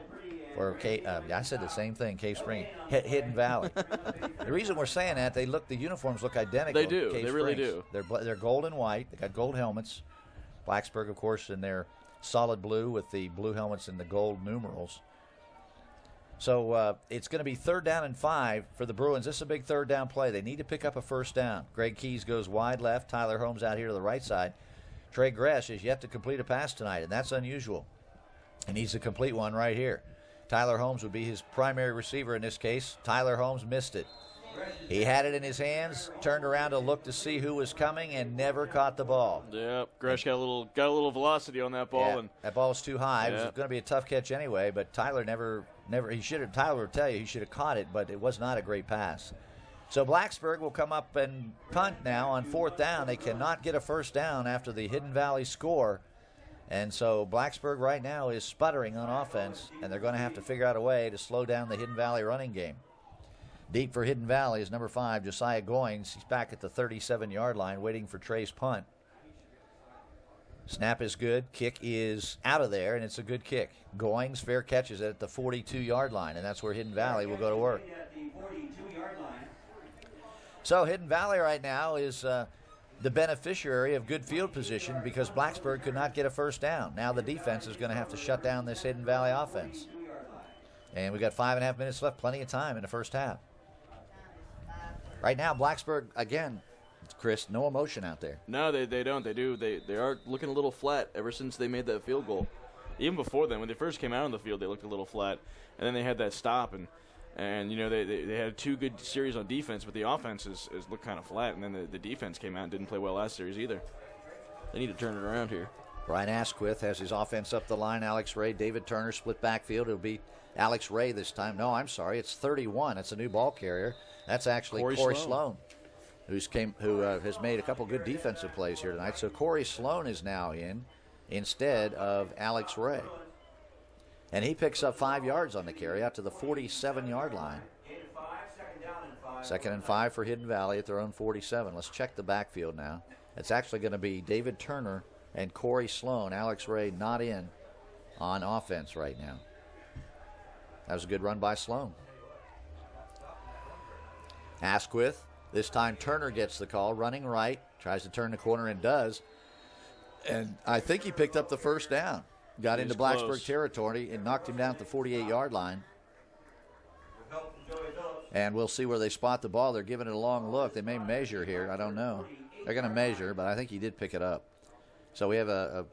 Or I said the same thing, Cave Spring, Hidden Valley. The reason we're saying that, the uniforms look identical. They do. They really do. They're gold and white. They got gold helmets. Blacksburg, of course, in their solid blue with the blue helmets and the gold numerals. So it's going to be 3rd down and 5 for the Bruins. This is a big 3rd down play. They need to pick up a first down. Greg Keys goes wide left. Tyler Holmes out here to the right side. Trey Gresh has yet to complete a pass tonight, and that's unusual. He needs to complete one right here. Tyler Holmes would be his primary receiver in this case. Tyler Holmes missed it. He had it in his hands, turned around to look to see who was coming, and never caught the ball. Yep, Gresh got a little velocity on that ball, yeah, and that ball was too high. It was going to be a tough catch anyway, but Tyler never. Tyler would tell you he should have caught it, but it was not a great pass. So Blacksburg will come up and punt now on 4th down. They cannot get a first down after the Hidden Valley score. And so Blacksburg right now is sputtering on offense, and they're going to have to figure out a way to slow down the Hidden Valley running game. Deep for Hidden Valley is number 5, Josiah Goings. He's back at the 37-yard line waiting for Trey's punt. Snap is good. Kick is out of there, and it's a good kick. Goings fair catches it at the 42-yard line, and that's where Hidden Valley will go to work. So Hidden Valley right now is the beneficiary of good field position because Blacksburg could not get a first down. Now the defense is going to have to shut down this Hidden Valley offense. And we got 5.5 minutes left, plenty of time in the first half. Right now, Blacksburg, again, Chris, no emotion out there. No, they don't. They are looking a little flat ever since they made that field goal. Even before then, when they first came out on the field, they looked a little flat. And then they had that stop, and they had 2 good series on defense, but the offense is looked kind of flat. And then the defense came out and didn't play well last series either. They need to turn it around here. Brian Asquith has his offense up the line. Alex Ray, David Turner, split backfield. It'll be Alex Ray this time. No, I'm sorry. It's 31. It's a new ball carrier. That's actually Corey Sloan, who has made a couple good defensive plays here tonight. So Corey Sloan is now in instead of Alex Ray. And he picks up 5 yards on the carry out to the 47-yard line. 2nd and 5 for Hidden Valley at their own 47. Let's check the backfield now. It's actually going to be David Turner and Corey Sloan. Alex Ray not in on offense right now. That was a good run by Sloan. Asquith, this time Turner gets the call, running right, tries to turn the corner and does. And I think he picked up the first down. Got into Blacksburg territory and knocked him down at the 48-yard line. And we'll see where they spot the ball. They're giving it a long look. They may measure here. I don't know. They're going to measure, but I think he did pick it up. So we have an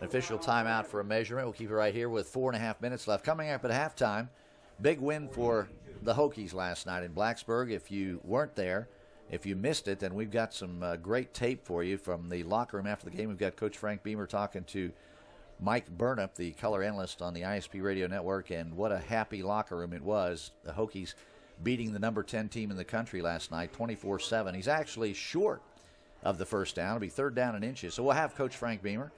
official timeout for a measurement. We'll keep it right here with 4.5 minutes left. Coming up at halftime, big win for the Hokies last night in Blacksburg. If you weren't there, if you missed it, then we've got some great tape for you from the locker room after the game. We've got Coach Frank Beamer talking to Mike Burnup, the color analyst on the ISP Radio Network, and what a happy locker room it was. The Hokies beating the number 10 team in the country last night, 24-7. He's actually short of the first down. It'll be 3rd down and inches. So we'll have Coach Frank Beamer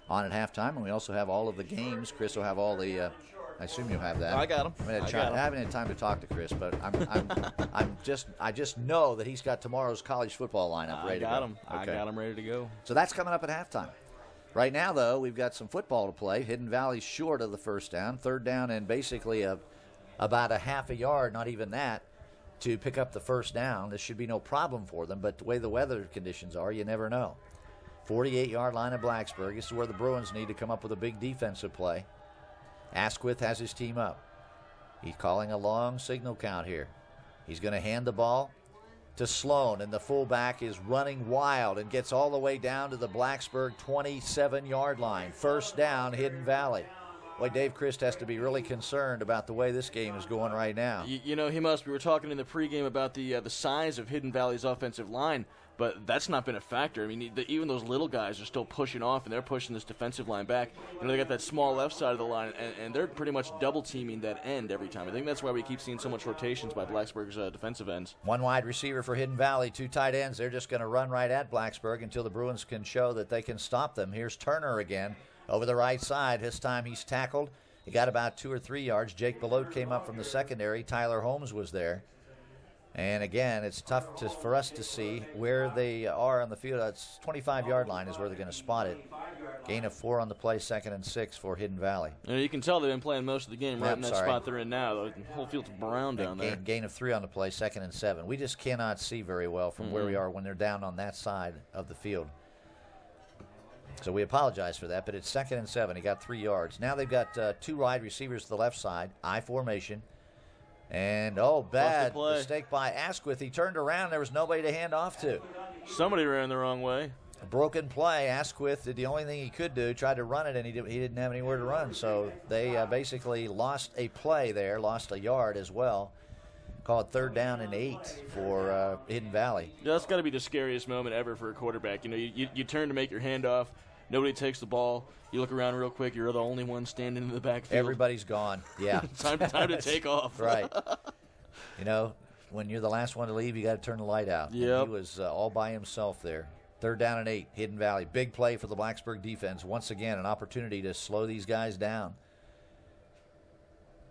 on at halftime, and we also have all of the games. Chris will have all the. I assume you'll have that. I got him. I haven't had time to talk to Chris, but I just know that he's got tomorrow's college football lineup ready to go. I got him ready to go. So that's coming up at halftime. Right now, though, we've got some football to play. Hidden Valley's short of the first down. 3rd down and basically about a half a yard, not even that, to pick up the first down. This should be no problem for them, but the way the weather conditions are, you never know. 48-yard line of Blacksburg. This is where the Bruins need to come up with a big defensive play. Asquith has his team up. He's calling a long signal count here. He's going to hand the ball to Sloan, and the fullback is running wild and gets all the way down to the Blacksburg 27-yard line. First down, Hidden Valley. Boy, Dave Christ has to be really concerned about the way this game is going right now. You know, he must. We were talking in the pregame about the size of Hidden Valley's offensive line, but that's not been a factor. I mean, even those little guys are still pushing off, and they're pushing this defensive line back. You know, they got that small left side of the line, and they're pretty much double-teaming that end every time. I think that's why we keep seeing so much rotations by Blacksburg's defensive ends. One wide receiver for Hidden Valley, 2 tight ends. They're just going to run right at Blacksburg until the Bruins can show that they can stop them. Here's Turner again over the right side. This time he's tackled. He got about 2 or 3 yards. Jake Belote came up from the secondary. Tyler Holmes was there. And again, it's tough for us to see where they are on the field. It's 25-yard line is where they're going to spot it. Gain of 4 on the play, 2nd and 6 for Hidden Valley. You can tell they've been playing most of the game right in that spot they're in now. The whole field's brown down there. Gain of 3 on the play, 2nd and 7. We just cannot see very well from where we are when they're down on that side of the field. So we apologize for that, but it's 2nd and 7. He got 3 yards. Now they've got 2 wide receivers to the left side, I formation. And, bad mistake by Asquith. He turned around. There was nobody to hand off to. Somebody ran the wrong way. A broken play. Asquith did the only thing he could do, tried to run it, and he didn't have anywhere to run. So they basically lost a play there, lost a yard as well. Call it 3rd down and 8 for Hidden Valley. Yeah, that's got to be the scariest moment ever for a quarterback. You know, you turn to make your handoff. Nobody takes the ball. You look around real quick. You're the only one standing in the backfield. Everybody's gone. Yeah. time to take off. Right. You know, when you're the last one to leave, you got to turn the light out. Yep. He was all by himself there. 3rd down and 8, Hidden Valley. Big play for the Blacksburg defense. Once again, an opportunity to slow these guys down.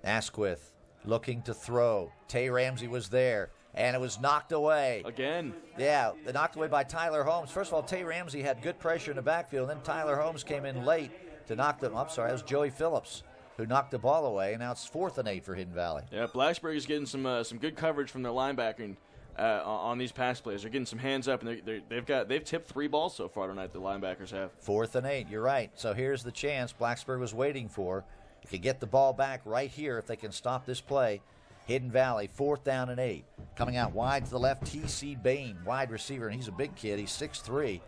Asquith looking to throw. Tay Ramsey was there. And it was knocked away. Again. Yeah, they knocked away by Tyler Holmes. First of all, Tay Ramsey had good pressure in the backfield. Then Tyler Holmes came in late to knock them. I'm sorry, it was Joey Phillips who knocked the ball away. And now it's 4th and 8 for Hidden Valley. Yeah, Blacksburg is getting some good coverage from their linebacking on these pass plays. They're getting some hands up, and they've tipped 3 balls so far tonight. The linebackers have 4th and 8. You're right. So here's the chance Blacksburg was waiting for. They could get the ball back right here if they can stop this play. Hidden Valley, 4th down and 8. Coming out wide to the left, T.C. Bain, wide receiver, and he's a big kid. He's 6'3".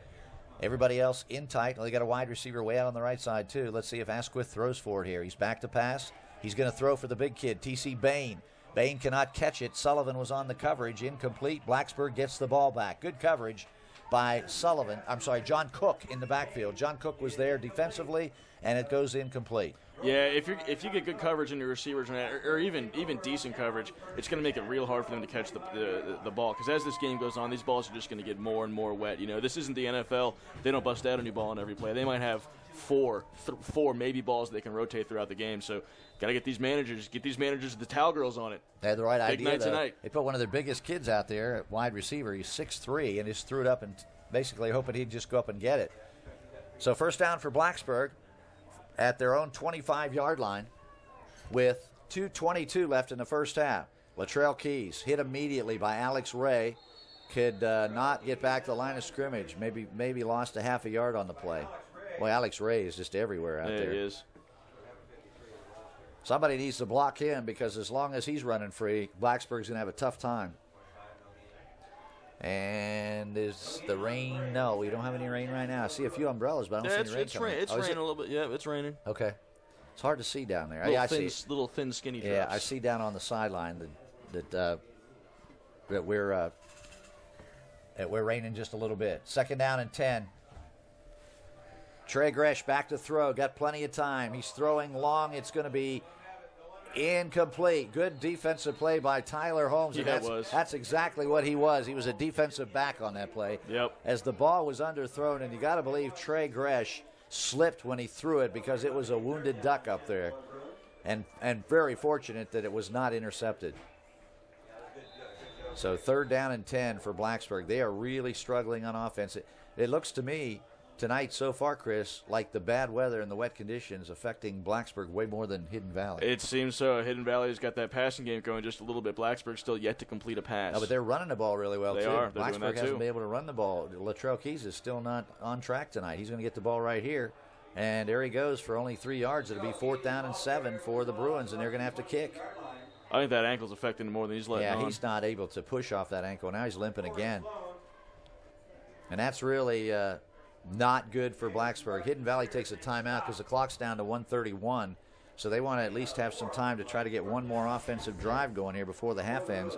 Everybody else in tight. Well, they got a wide receiver way out on the right side, too. Let's see if Asquith throws for it here. He's back to pass. He's going to throw for the big kid, T.C. Bain. Bain cannot catch it. Sullivan was on the coverage. Incomplete. Blacksburg gets the ball back. Good coverage by John Cook in the backfield. John Cook was there defensively, and it goes incomplete. Yeah, if you get good coverage in your receivers or even decent coverage, it's going to make it real hard for them to catch the ball. Because as this game goes on, these balls are just going to get more and more wet. This isn't the NFL. They don't bust out a new ball on every play. They might have four maybe balls they can rotate throughout the game. So got to get these managers the towel girls on it. They had the right Big idea. night tonight. They put one of their biggest kids out there at wide receiver. He's 6'3", and just threw it up and basically hoping he'd just go up and get it. So first down for Blacksburg at their own 25-yard line with 2:22 left in the first half. Latrell Keys hit immediately by Alex Ray. Could not get back to the line of scrimmage. Maybe lost a half a yard on the play. Boy, Alex Ray is just everywhere out there. He is. Somebody needs to block him because as long as he's running free, Blacksburg's going to have a tough time. And is the rain? No, we don't have any rain right now. I see a few umbrellas, but I don't see any rain coming. It's raining a little bit. Yeah, it's raining. Okay. It's hard to see down there. I see little thin, skinny drops. Yeah, I see down on the sideline that we're raining just a little bit. Second down and 10. Trey Gresh back to throw. Got plenty of time. He's throwing long. It's going to be incomplete. Good defensive play by Tyler Holmes. Yeah, that's exactly what he was. He was a defensive back on that play. Yep. As the ball was underthrown, and you got to believe Trey Gresh slipped when he threw it because it was a wounded duck up there. And very fortunate that it was not intercepted. So third down and 10 for Blacksburg. They are really struggling on offense. It looks to me tonight so far, Chris, like the bad weather and the wet conditions affecting Blacksburg way more than Hidden Valley. It seems so. Hidden Valley's got that passing game going just a little bit. Blacksburg's still yet to complete a pass. No, but they're running the ball really well, they too. Are. They're Blacksburg doing that hasn't too. been able to run the ball. Latrell Keys is still not on track tonight. He's going to get the ball right here. And there he goes for only 3 yards. It'll be 4th down and 7 for the Bruins, and they're going to have to kick. I think that ankle's affecting him more than he's letting on. Yeah, he's not able to push off that ankle. Now he's limping again. And that's really not good for Blacksburg. Hidden Valley takes a timeout because the clock's down to 1:31. So they want to at least have some time to try to get one more offensive drive going here before the half ends.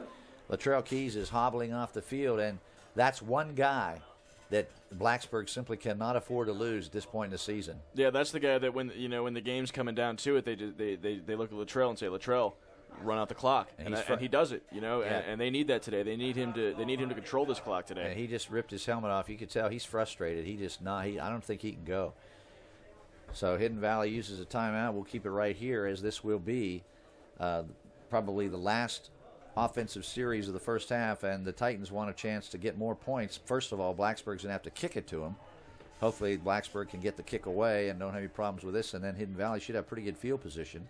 Latrell Keys is hobbling off the field, and that's one guy that Blacksburg simply cannot afford to lose at this point in the season. Yeah, that's the guy that when the game's coming down to it, they look at Latrell and say, Latrell, run out the clock, and he does it. Yeah. And they need that today. They need him to control this clock today. And he just ripped his helmet off. You could tell he's frustrated. I don't think he can go. So Hidden Valley uses a timeout. We'll keep it right here, as this will be probably the last offensive series of the first half, and the Titans want a chance to get more points. First of all, Blacksburg's going to have to kick it to them. Hopefully Blacksburg can get the kick away and don't have any problems with this, and then Hidden Valley should have pretty good field position.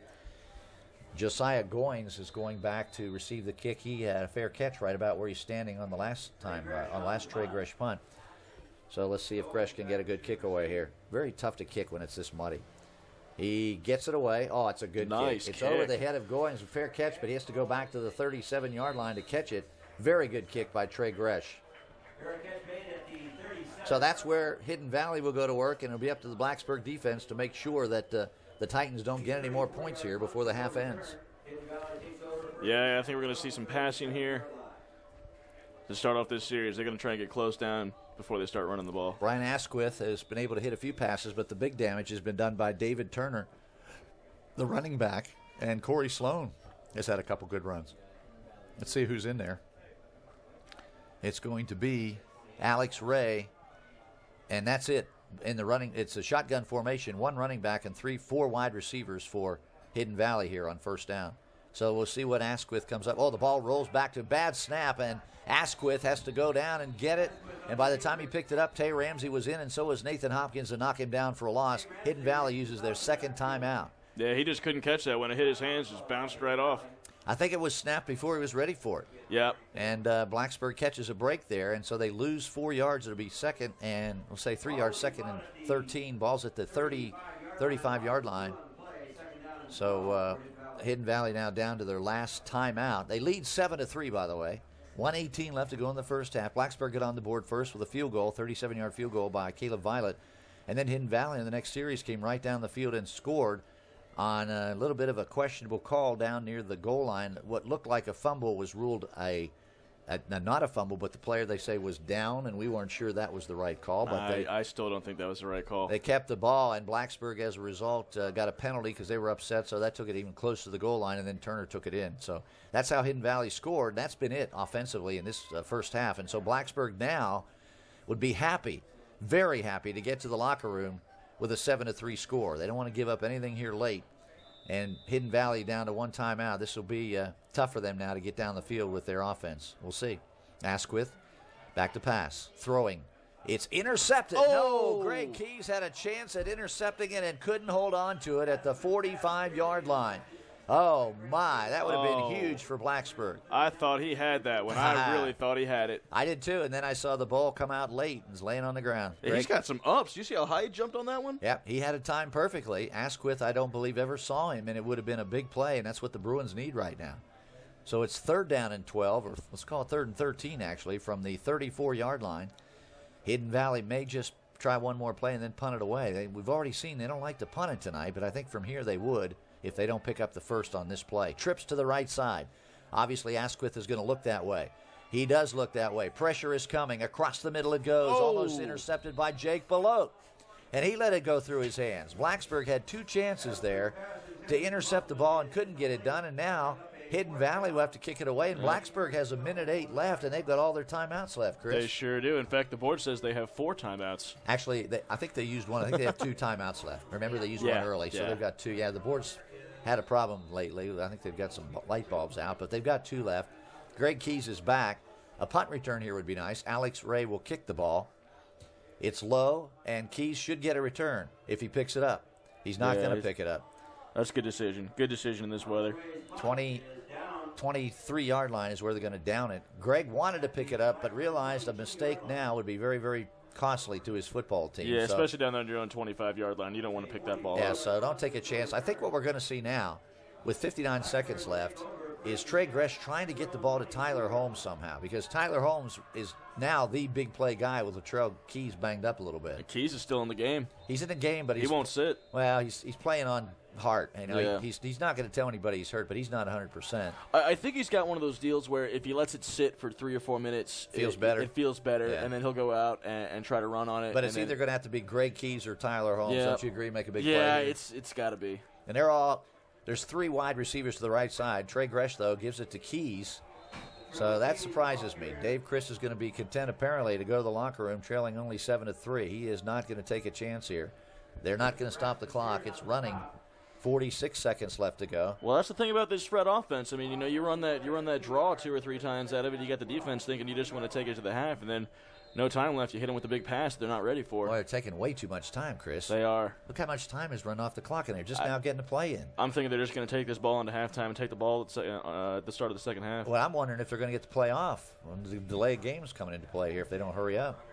Josiah Goins is going back to receive the kick. He had a fair catch right about where he's standing on the last Trey Gresh punt. So let's see if Gresh can get a good kick away here. Very tough to kick when it's this muddy. He gets it away. Oh, it's a good nice kick. It's kick. over the head of Goins. A fair catch, but he has to go back to the 37-yard line to catch it. Very good kick by Trey Gresh. So that's where Hidden Valley will go to work, and it'll be up to the Blacksburg defense to make sure that the Titans don't get any more points here before the half ends. Yeah, I think we're going to see some passing here to start off this series. They're going to try and get close down before they start running the ball. Brian Asquith has been able to hit a few passes, but the big damage has been done by David Turner, the running back, and Corey Sloan has had a couple good runs. Let's see who's in there. It's going to be Alex Ray, and that's it. In the running, it's a shotgun formation, one running back and 4 wide receivers for Hidden Valley here on first down. So we'll see what Asquith comes up. Oh, the ball rolls back to a bad snap, and Asquith has to go down and get it. And by the time he picked it up, Tay Ramsey was in, and so was Nathan Hopkins to knock him down for a loss. Hidden Valley uses their second timeout. Yeah, he just couldn't catch that. When it hit his hands, just bounced right off. I think it was snapped before he was ready for it. Yep. And Blacksburg catches a break there, and so they lose 4 yards. It'll be second and, we'll say 3 yards, second and 13. Ball's at the 35-yard line. So Hidden Valley now down to their last timeout. They lead 7-3, by the way. 1:18 left to go in the first half. Blacksburg got on the board first with a field goal, 37-yard field goal by Caleb Violet. And then Hidden Valley in the next series came right down the field and scored on a little bit of a questionable call down near the goal line. What looked like a fumble was ruled a not a fumble, but the player they say was down, and we weren't sure that was the right call. But I still don't think that was the right call. They kept the ball, and Blacksburg, as a result, got a penalty because they were upset, so that took it even close to the goal line, and then Turner took it in. So that's how Hidden Valley scored. That's been it offensively in this first half. And so Blacksburg now would be happy, very happy, to get to the locker room with a 7-3 score. They don't want to give up anything here late. And Hidden Valley down to one timeout. This will be tough for them now to get down the field with their offense. We'll see. Asquith, back to pass. Throwing. It's intercepted. Oh! No, Greg Keys had a chance at intercepting it and couldn't hold on to it at the 45-yard line. Oh, my. That would have been huge for Blacksburg. I thought he had that one. I really thought he had it. I did, too, and then I saw the ball come out late and was laying on the ground. Yeah, he's got some ups. You see how high he jumped on that one? Yeah, he had it timed perfectly. Asquith, I don't believe, ever saw him, and it would have been a big play, and that's what the Bruins need right now. So it's 3rd down and 12, or let's call it 3rd and 13, actually, from the 34-yard line. Hidden Valley may just try one more play and then punt it away. We've already seen they don't like to punt it tonight, but I think from here they would if they don't pick up the first on this play. Trips to the right side. Obviously, Asquith is going to look that way. He does look that way. Pressure is coming. Across the middle it goes. Almost intercepted by Jake Belote. And he let it go through his hands. Blacksburg had 2 chances there to intercept the ball and couldn't get it done. And now Hidden Valley will have to kick it away. And Blacksburg has 1:08 left, and they've got all their timeouts left, Chris. They sure do. In fact, the board says they have 4 timeouts. Actually, I think they used one. I think they have 2 timeouts left. Remember, they used one early, so they've got 2. Yeah, the board's had a problem lately. I think they've got some light bulbs out, but they've got 2 left. Greg Keys is back. A punt return here would be nice. Alex Ray will kick the ball. It's low, and Keys should get a return if he picks it up. He's not going to pick it up. That's a good decision. Good decision in this weather. 23-yard line is where they're going to down it. Greg wanted to pick it up, but realized a mistake now would be very, very costly to his football team. Yeah, especially down there on your own 25-yard line. You don't want to pick that ball up. Yeah, so don't take a chance. I think what we're going to see now, with 59 seconds left, is Trey Gresh trying to get the ball to Tyler Holmes somehow, because Tyler Holmes is now the big play guy with Latrell Keys banged up a little bit. And Keys is still in the game. He's in the game, but he won't sit. Well, he's playing on heart. You know, he's not going to tell anybody he's hurt, but he's not 100%. I think he's got one of those deals where if he lets it sit for 3 or 4 minutes, it feels better, and then he'll go out and try to run on it. But it's either going to have to be Greg Keys or Tyler Holmes. Yeah. Don't you agree? Make a big play. Yeah, it's got to be. And there's 3 wide receivers to the right side. Trey Gresh, though, gives it to Keys. So that surprises me. Dave Chris is going to be content, apparently, to go to the locker room trailing only 7-3. He is not going to take a chance here. They're not going to stop the clock. It's running. 46 seconds left to go. Well, that's the thing about this spread offense. I mean, you run that draw 2 or 3 times out of it. You got the defense thinking you just want to take it to the half, and then no time left. You hit them with a big pass they're not ready for. Boy, they're taking way too much time, Chris. They are. Look how much time has run off the clock, and they're just now getting the play in. I'm thinking they're just going to take this ball into halftime and take the ball at the start of the second half. Well, I'm wondering if they're going to get the play off. When the delay of games coming into play here if they don't hurry up.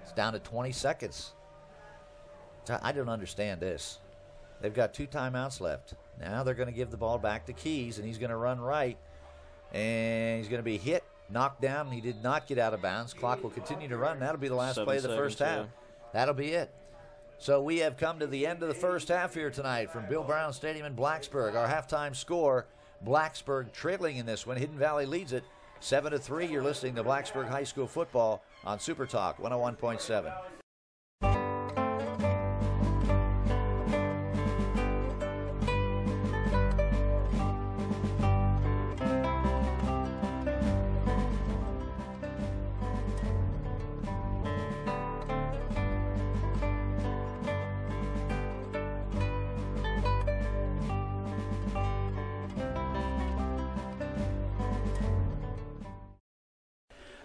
It's down to 20 seconds. I don't understand this. They've got 2 timeouts left. Now they're going to give the ball back to Keys, and he's going to run right. And he's going to be hit, knocked down, and he did not get out of bounds. Clock will continue to run. That'll be the last play of the first half. That'll be it. So we have come to the end of the first half here tonight from Bill Brown Stadium in Blacksburg. Our halftime score, Blacksburg trailing in this one. Hidden Valley leads it 7-3. You're listening to Blacksburg High School football on Super Talk 101.7.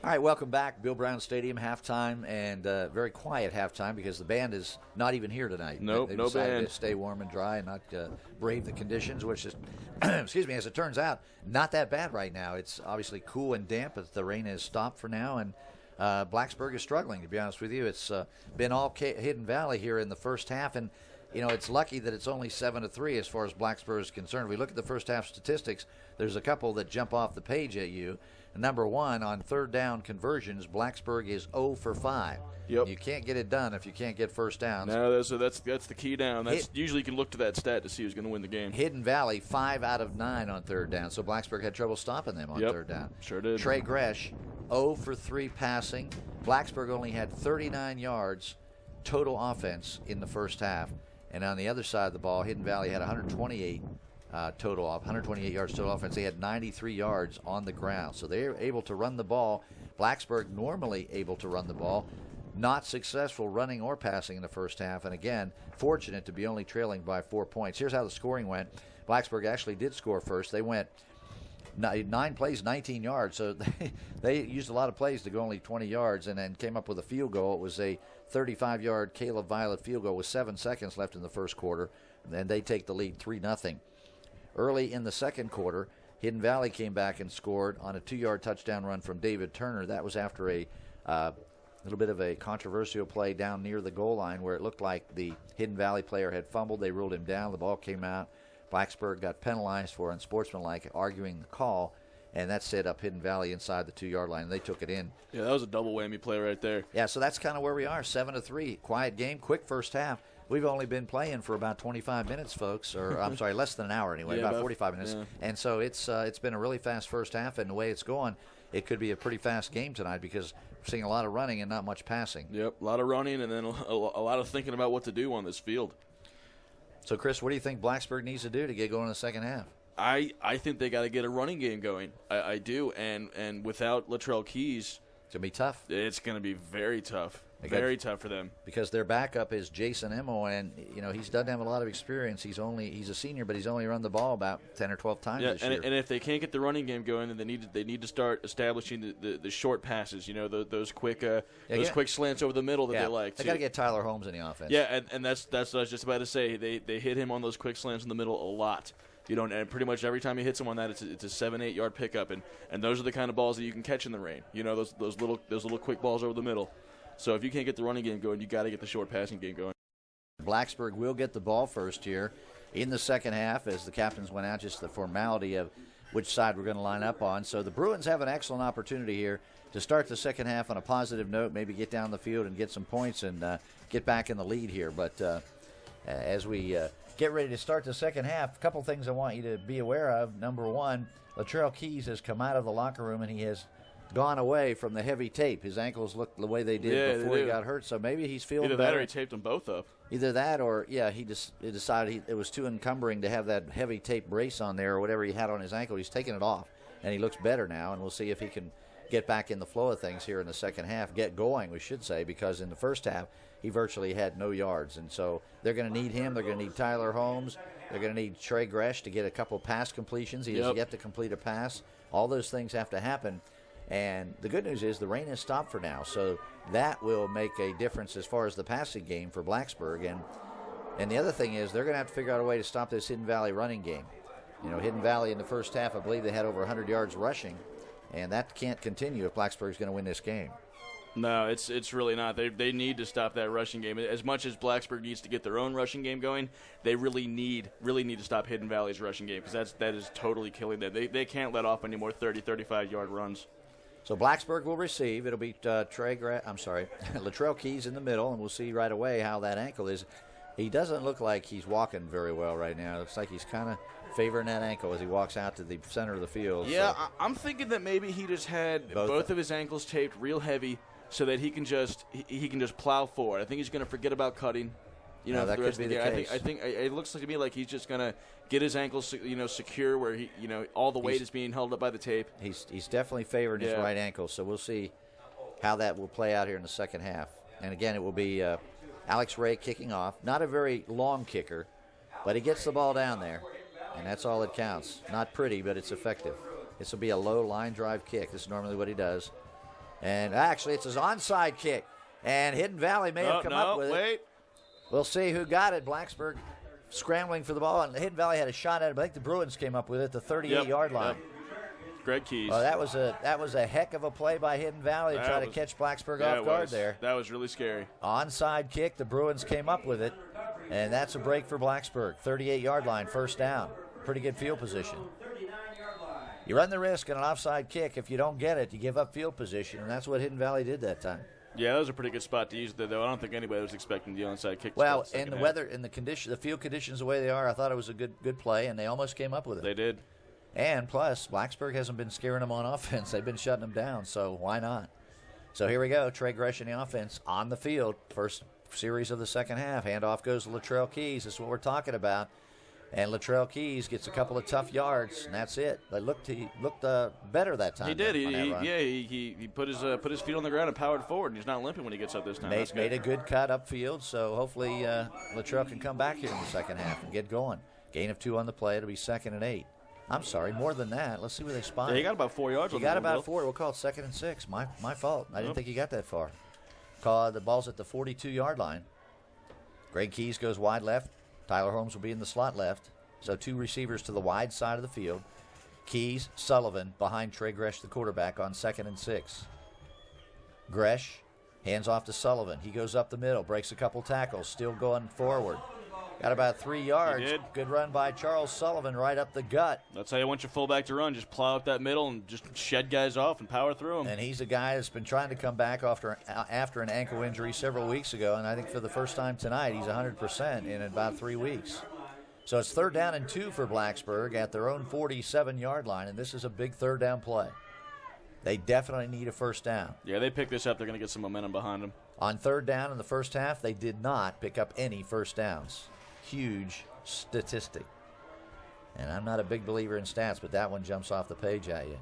All right, welcome back. Bill Brown Stadium, halftime, and very quiet halftime because the band is not even here tonight. Nope, they no decided band. to stay warm and dry and not brave the conditions, which is, excuse me, as it turns out, not that bad right now. It's obviously cool and damp, but the rain has stopped for now, and Blacksburg is struggling, to be honest with you. It's been all Hidden Valley here in the first half, and it's lucky that it's only 7-3 as far as Blacksburg is concerned. If we look at the first half statistics, there's a couple that jump off the page at you. Number one, on third down conversions, Blacksburg is 0 for 5. Yep. You can't get it done if you can't get first downs. No, that's the key down. Usually you can look to that stat to see who's going to win the game. Hidden Valley, 5 out of 9 on third down, so Blacksburg had trouble stopping them on third down. Sure did. Trey Gresh, 0 for 3 passing. Blacksburg only had 39 yards total offense in the first half. And on the other side of the ball, Hidden Valley had 128 yards total offense. They had 93 yards on the ground. So they were able to run the ball. Blacksburg normally able to run the ball. Not successful running or passing in the first half. And again, fortunate to be only trailing by 4 points. Here's how the scoring went. Blacksburg actually did score first. They went 9 plays, 19 yards. So they used a lot of plays to go only 20 yards and then came up with a field goal. It was a 35-yard Caleb Violet field goal with 7 seconds left in the first quarter. And they take the lead 3-0. Early in the second quarter, Hidden Valley came back and scored on a 2-yard touchdown run from David Turner. That was after a little bit of a controversial play down near the goal line where it looked like the Hidden Valley player had fumbled. They ruled him down. The ball came out. Blacksburg got penalized for unsportsmanlike arguing the call, and that set up Hidden Valley inside the 2-yard line. They took it in. Yeah, that was a double whammy play right there. Yeah, so that's kind of where we are, 7-3. Quiet game, quick first half. We've only been playing for about 25 minutes, folks, or I'm sorry, less than an hour anyway, about 45 minutes. Yeah. And so it's been a really fast first half, and the way it's going, it could be a pretty fast game tonight because we're seeing a lot of running and not much passing. Yep, a lot of running and then a lot of thinking about what to do on this field. So, Chris, what do you think Blacksburg needs to do to get going in the second half? I think they got to get a running game going. I do, and without Latrell Keys, it's going to be tough. It's going to be very tough. Very tough for them. Because their backup is Jason Emo, and he doesn't have a lot of experience. He's a senior, but he's only run the ball about 10 or 12 times this year. And if they can't get the running game going, then they need to start establishing the short passes. Those quick quick slants over the middle that they like. They got to get Tyler Holmes in the offense. Yeah, and that's what I was just about to say. They hit him on those quick slants in the middle a lot. And pretty much every time he hits him on that, it's a 7-8 yard pickup, and those are the kind of balls that you can catch in the rain. Those little quick balls over the middle. So if you can't get the running game going, you got to get the short passing game going. Blacksburg will get the ball first here in the second half as the captains went out, just the formality of which side we're going to line up on. So the Bruins have an excellent opportunity here to start the second half on a positive note, maybe get down the field and get some points and get back in the lead here. But as we get ready to start the second half, a couple things I want you to be aware of. Number one, Latrell Keys has come out of the locker room and he has gone away from the heavy tape. His ankles look the way they did before he got hurt, so maybe he's feeling better. Either that or he taped them both up. Either that or, he decided it was too encumbering to have that heavy tape brace on there or whatever he had on his ankle. He's taken it off, and he looks better now, and we'll see if he can get back in the flow of things here in the second half. Get going, we should say, because in the first half, he virtually had no yards, and so they're going to need him. They're going to need Tyler Holmes. They're going to need Trey Gresh to get a couple pass completions. He has yet to complete a pass. All those things have to happen. And the good news is the rain has stopped for now, so that will make a difference as far as the passing game for Blacksburg. And the other thing is they're going to have to figure out a way to stop this Hidden Valley running game. Hidden Valley in the first half, I believe they had over 100 yards rushing, and that can't continue if Blacksburg's going to win this game. No, it's really not. They need to stop that rushing game. As much as Blacksburg needs to get their own rushing game going, they really need to stop Hidden Valley's rushing game because that is totally killing them. They can't let off any more 30, 35-yard runs. So Blacksburg will receive. It'll be Latrell Keys in the middle, and we'll see right away how that ankle is. He doesn't look like he's walking very well right now. It looks like he's kind of favoring that ankle as he walks out to the center of the field. Yeah, so I'm thinking that maybe he just had both of his ankles taped real heavy so that he can just plow forward. I think he's going to forget about cutting. That could be the case. I think it looks like to me like he's just going to get his ankles, secure where he, all the weight is being held up by the tape. He's definitely favoring his right ankle, so we'll see how that will play out here in the second half. And again, it will be Alex Ray kicking off. Not a very long kicker, but he gets the ball down there, and that's all that counts. Not pretty, but it's effective. This will be a low line drive kick. This is normally what he does. And actually, it's his onside kick. And Hidden Valley may have come up with it. We'll see who got it. Blacksburg scrambling for the ball, and Hidden Valley had a shot at it, but I think the Bruins came up with it, the 38-yard line. Greg Keys. Oh, that was a heck of a play by Hidden Valley to try to catch Blacksburg off guard there. That was really scary. Onside kick, the Bruins came up with it, and that's a break for Blacksburg. 38-yard line, first down. Pretty good field position. You run the risk in an offside kick. If you don't get it, you give up field position, and that's what Hidden Valley did that time. Yeah, that was a pretty good spot to use there, though. I don't think anybody was expecting the onside kick. Well, and the weather and the field conditions the way they are, I thought it was a good play, and they almost came up with it. They did. And plus, Blacksburg hasn't been scaring them on offense. They've been shutting them down, so why not? So here we go. Trey Gresh in the offense on the field. First series of the second half. Handoff goes to Latrell Keys. This is what we're talking about. And Latrell Keys gets a couple of tough yards, and that's it. He looked better that time. He did. He put his feet on the ground and powered forward, and he's not limping when he gets up this time. Made a good cut upfield, so hopefully Latrell can come back here in the second half and get going. Gain of 2 on the play. It'll be 2nd and 8. I'm sorry, more than that. Let's see where they spot. Yeah, he got about 4 yards. He got about 4. We'll call it 2nd and 6. My fault. I didn't think he got that far. The ball's at the 42-yard line. Greg Keys goes wide left. Tyler Holmes will be in the slot left. So 2 receivers to the wide side of the field. Keys, Sullivan behind Trey Gresh, the quarterback, on 2nd and 6. Gresh hands off to Sullivan. He goes up the middle, breaks a couple tackles, still going forward. Got about 3 yards. Good run by Charles Sullivan right up the gut. That's how you want your fullback to run. Just plow up that middle and just shed guys off and power through them. And he's a guy that's been trying to come back after an ankle injury several weeks ago, and I think for the first time tonight he's 100% in about 3 weeks. So it's 3rd down and 2 for Blacksburg at their own 47-yard line, and this is a big 3rd down play. They definitely need a first down. Yeah, they pick this up. They're going to get some momentum behind them. On 3rd down in the first half, they did not pick up any first downs. Huge statistic. And I'm not a big believer in stats, but that one jumps off the page at you.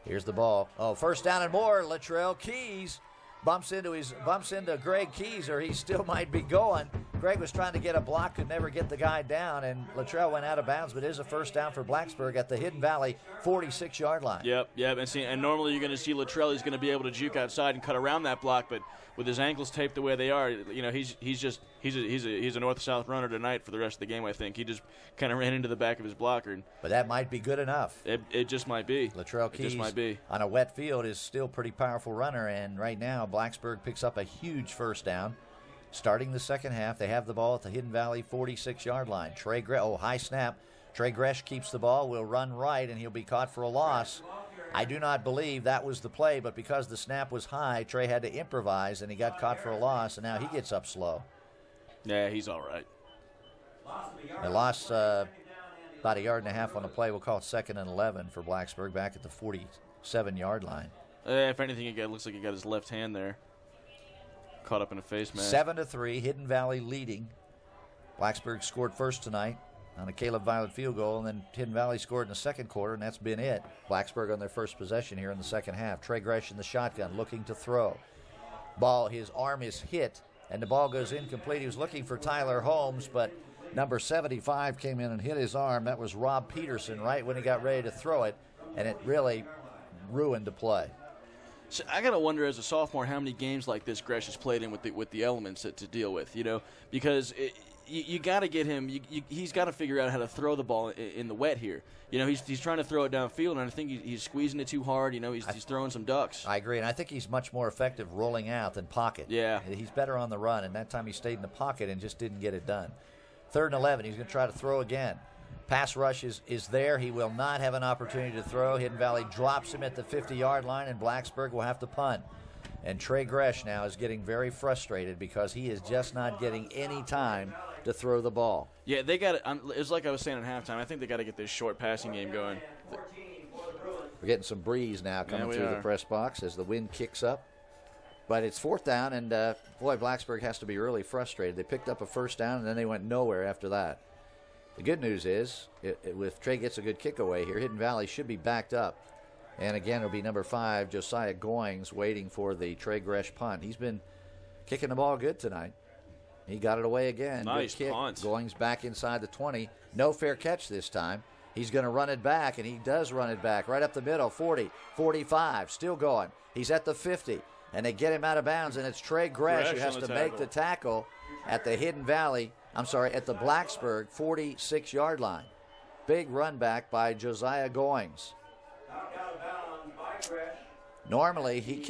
Here's the ball. Oh, 1st down and more. Latrell Keys bumps into Greg Keys, or he still might be going. Greg was trying to get a block, could never get the guy down, and Latrell went out of bounds, but it is a first down for Blacksburg at the Hidden Valley 46-yard line. Yep, and normally you're going to see Latrell, he's going to be able to juke outside and cut around that block, but with his ankles taped the way they are, you know, he's a north-south runner tonight for the rest of the game, I think. He just kind of ran into the back of his blocker. But that might be good enough. It just might be. Latrell Keys, just might be. On a wet field, is still a pretty powerful runner, and right now Blacksburg picks up a huge first down. Starting the second half, they have the ball at the Hidden Valley 46-yard line. High snap. Trey Gresh keeps the ball, will run right, and he'll be caught for a loss. I do not believe that was the play, but because the snap was high, Trey had to improvise, and he got caught for a loss, and now he gets up slow. Yeah, he's all right. They lost about 1.5 yards on the play. We'll call it 2nd and 11 for Blacksburg back at the 47-yard line. If anything, it looks like he got his left hand there. Caught up in a face mask. 7-3, Hidden Valley leading. Blacksburg scored first tonight on a Caleb Violet field goal, and then Hidden Valley scored in the second quarter, and that's been it. Blacksburg on their first possession here in the second half. Trey Gresh in the shotgun looking to throw. His arm is hit, and the ball goes incomplete. He was looking for Tyler Holmes, but number 75 came in and hit his arm. That was Rob Peterson right when he got ready to throw it, and it really ruined the play. So I gotta wonder, as a sophomore, how many games like this Gresh has played in with the elements to deal with. You know, because you got to get him. He's got to figure out how to throw the ball in the wet here. You know, he's trying to throw it downfield, and I think he's squeezing it too hard. You know, he's throwing some ducks. I agree, and I think he's much more effective rolling out than pocket. Yeah, he's better on the run, and that time he stayed in the pocket and just didn't get it done. 3rd and 11. He's going to try to throw again. Pass rush is there. He will not have an opportunity to throw. Hidden Valley drops him at the 50-yard line, and Blacksburg will have to punt. And Trey Gresh now is getting very frustrated because he is just not getting any time to throw the ball. Yeah, they got it. It's like I was saying at halftime. I think they got to get this short passing game going. We're getting some breeze now coming through the press box as the wind kicks up. But it's 4th down, and Blacksburg has to be really frustrated. They picked up a first down, and then they went nowhere after that. The good news is, if Trey gets a good kick away here, Hidden Valley should be backed up. And again, it'll be number 5, Josiah Goings, waiting for the Trey Gresh punt. He's been kicking the ball good tonight. He got it away again. Nice good kick. punt. Goings back inside the 20. No fair catch this time. He's going to run it back, and he does run it back right up the middle. 40, 45, still going. He's at the 50, and they get him out of bounds, and it's Trey Gresh who has to make the tackle at the at the Blacksburg 46-yard line. Big run back by Josiah Goings. Normally he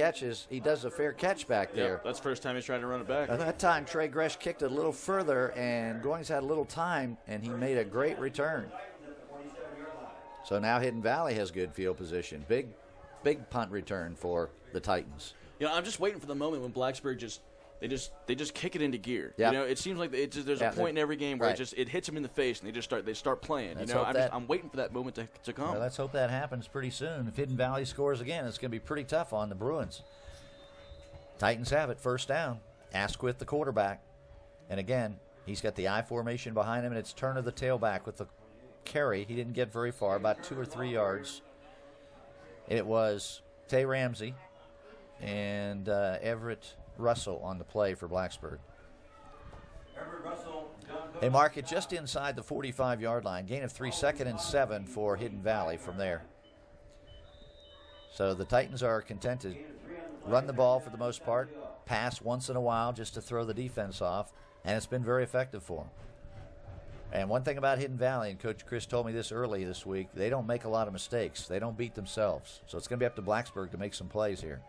does a fair catch back there. Yep, that's the first time he's trying to run it back. At that time, Trey Gresh kicked it a little further, and Goings had a little time, and he made a great return. So now Hidden Valley has good field position. Big punt return for the Titans. I'm just waiting for the moment when Blacksburg they just kick it into gear. Yep. It seems like there's a point in every game where it hits them in the face and they start playing. I'm waiting for that moment to come. Well, let's hope that happens pretty soon. If Hidden Valley scores again, it's going to be pretty tough on the Bruins. Titans have it, first down. Asquith, the quarterback. And again, he's got the I formation behind him, and it's Turner, the tailback, with the carry. He didn't get very far, about 2 or 3 yards. It was Tay Ramsey and Everett Russell on the play for Blacksburg. They mark it just inside the 45-yard line. Gain of 3, 2nd and 7 for Hidden Valley from there. So the Titans are content to run the ball for the most part, pass once in a while just to throw the defense off, and it's been very effective for them. And one thing about Hidden Valley, and Coach Chris told me this early this week, they don't make a lot of mistakes. They don't beat themselves. So it's going to be up to Blacksburg to make some plays here.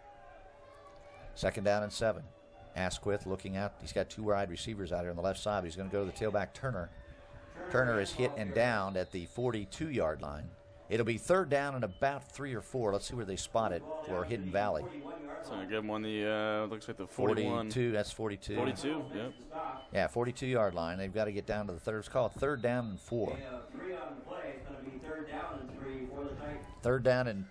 2nd down and 7. Asquith looking out. He's got 2 wide receivers out here on the left side. He's going to go to the tailback, Turner. Turner is hit and downed at the 42-yard line. It'll be 3rd down and about 3 or 4. Let's see where they spot it for Hidden Valley. So I give them on the, looks like the 41. 42, that's 42. 42, yep. Yeah, 42-yard line. They've got to get down to the third. It's called 3rd down and 4. 3rd down and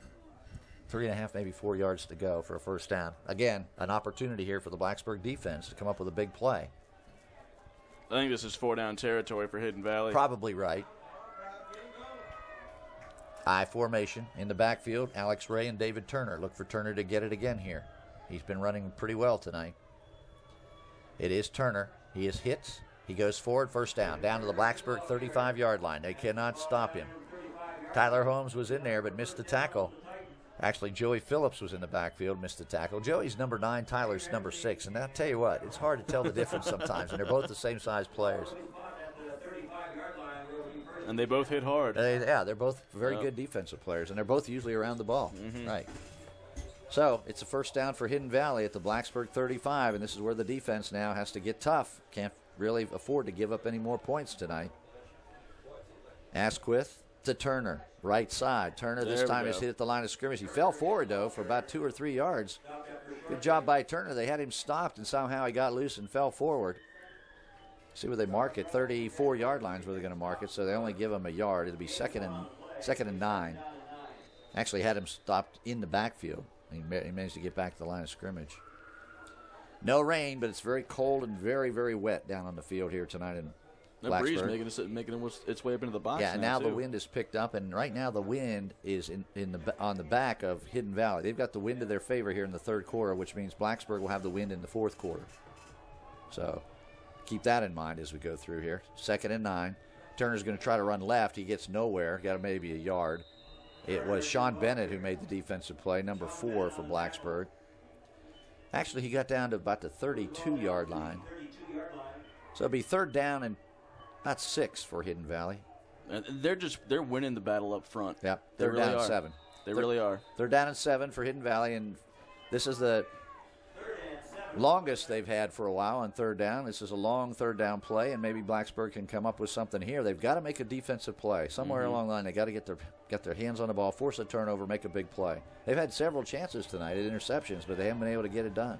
3.5, maybe 4 yards to go for a first down. Again, an opportunity here for the Blacksburg defense to come up with a big play. I think this is 4-down territory for Hidden Valley. Probably right. I formation in the backfield. Alex Ray and David Turner. Look for Turner to get it again here. He's been running pretty well tonight. It is Turner. He is hit. He goes forward, first down. Down to the Blacksburg 35-yard line. They cannot stop him. Tyler Holmes was in there but missed the tackle. Actually, Joey Phillips was in the backfield, missed the tackle. Joey's number 9, Tyler's number 6. And I'll tell you what, it's hard to tell the difference sometimes, and they're both the same size players. And they both hit hard. They're both very good defensive players, and they're both usually around the ball. Right. So it's a first down for Hidden Valley at the Blacksburg 35, and this is where the defense now has to get tough. Can't really afford to give up any more points tonight. Asquith to Turner, right side. Turner this time is hit at the line of scrimmage. He fell forward, though, for about 2 or 3 yards. Good job by Turner. They had him stopped, and somehow he got loose and fell forward. See where they mark it. 34-yard lines where they're going to mark it, so they only give him a yard. It'll be second and 9. Actually had him stopped in the backfield. He managed to get back to the line of scrimmage. No rain, but it's very cold and very, very wet down on the field here tonight in that breeze Blacksburg. making its way up into the box. Yeah, and now the wind is picked up, and right now the wind is on the back of Hidden Valley. They've got the wind to their favor here in the third quarter, which means Blacksburg will have the wind in the fourth quarter. So keep that in mind as we go through here. 2nd and 9. Turner's going to try to run left. He gets nowhere. Got maybe a yard. It was Sean Bennett who made the defensive play, number 4 for Blacksburg. Actually, he got down to about the 32-yard line. So it'll be 3rd down and about 6 for Hidden Valley. And they're winning the battle up front. Yep, They down and 7. They really are. They're down and 7 for Hidden Valley, and this is the longest they've had for a while on 3rd down. This is a long 3rd down play, and maybe Blacksburg can come up with something here. They've got to make a defensive play. Somewhere along the line, they've got to get their hands on the ball, force a turnover, make a big play. They've had several chances tonight at interceptions, but they haven't been able to get it done.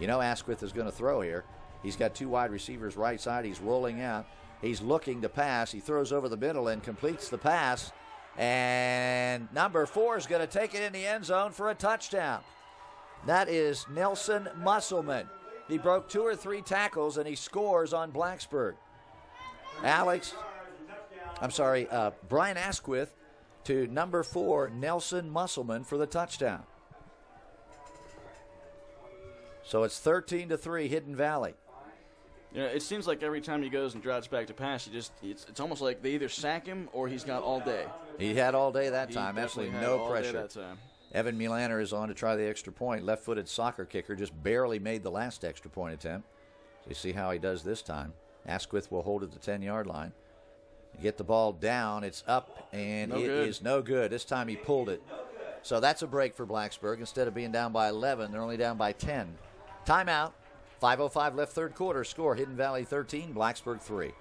You know Asquith is going to throw here. He's got 2 wide receivers right side. He's rolling out. He's looking to pass. He throws over the middle and completes the pass. And number 4 is going to take it in the end zone for a touchdown. That is Nelson Musselman. He broke 2 or 3 tackles, and he scores on Blacksburg. Brian Asquith to number 4, Nelson Musselman, for the touchdown. So it's 13-3, Hidden Valley. You know, it seems like every time he goes and drives back to pass, it's almost like they either sack him or he's got all day. He had all day that time. Absolutely no pressure. That time. Evan Melaner is on to try the extra point. Left-footed soccer kicker, just barely made the last extra point attempt. So you see how he does this time. Asquith will hold at the 10-yard line. Get the ball down. It's up, and it is no good. This time he pulled it. So that's a break for Blacksburg. Instead of being down by 11, they're only down by 10. Timeout. 5:05 left, third quarter. Score, Hidden Valley 13, Blacksburg 3.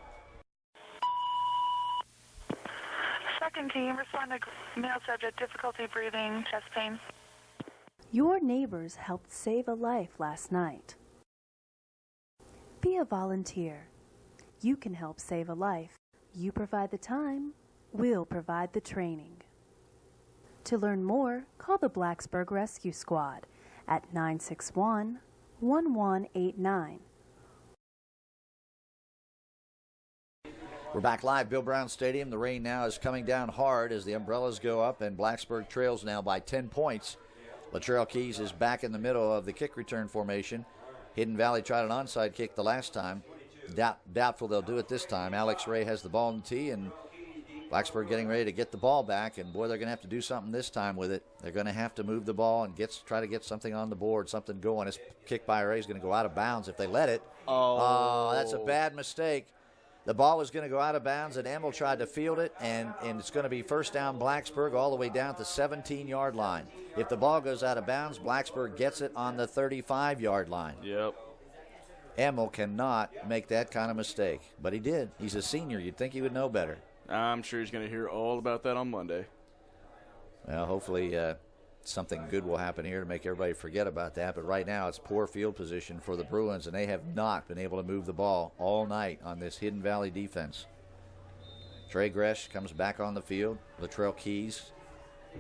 2nd team, respond to male subject, difficulty breathing, chest pain. Your neighbors helped save a life last night. Be a volunteer. You can help save a life. You provide the time, we'll provide the training. To learn more, call the Blacksburg Rescue Squad at 961-1189. We're back live, Bill Brown Stadium. The rain now is coming down hard as the umbrellas go up, and Blacksburg trails now by 10 points. Latrell Keys is back in the middle of the kick return formation. Hidden Valley tried an onside kick the last time. Doubtful they'll do it this time. Alex Ray has the ball in the tee, and Blacksburg getting ready to get the ball back, and boy, they're going to have to do something this time with it. They're going to have to move the ball and try to get something on the board, something going. This kick by Ray is going to go out of bounds if they let it. Oh, that's a bad mistake. The ball was going to go out of bounds, and Emil tried to field it, and it's going to be first down Blacksburg all the way down to the 17-yard line. If the ball goes out of bounds, Blacksburg gets it on the 35-yard line. Yep. Emil cannot make that kind of mistake, but he did. He's a senior. You'd think he would know better. I'm sure he's going to hear all about that on Monday. Well, hopefully something good will happen here to make everybody forget about that. But right now it's poor field position for the Bruins, and they have not been able to move the ball all night on this Hidden Valley defense. Trey Gresh comes back on the field. Latrell Keys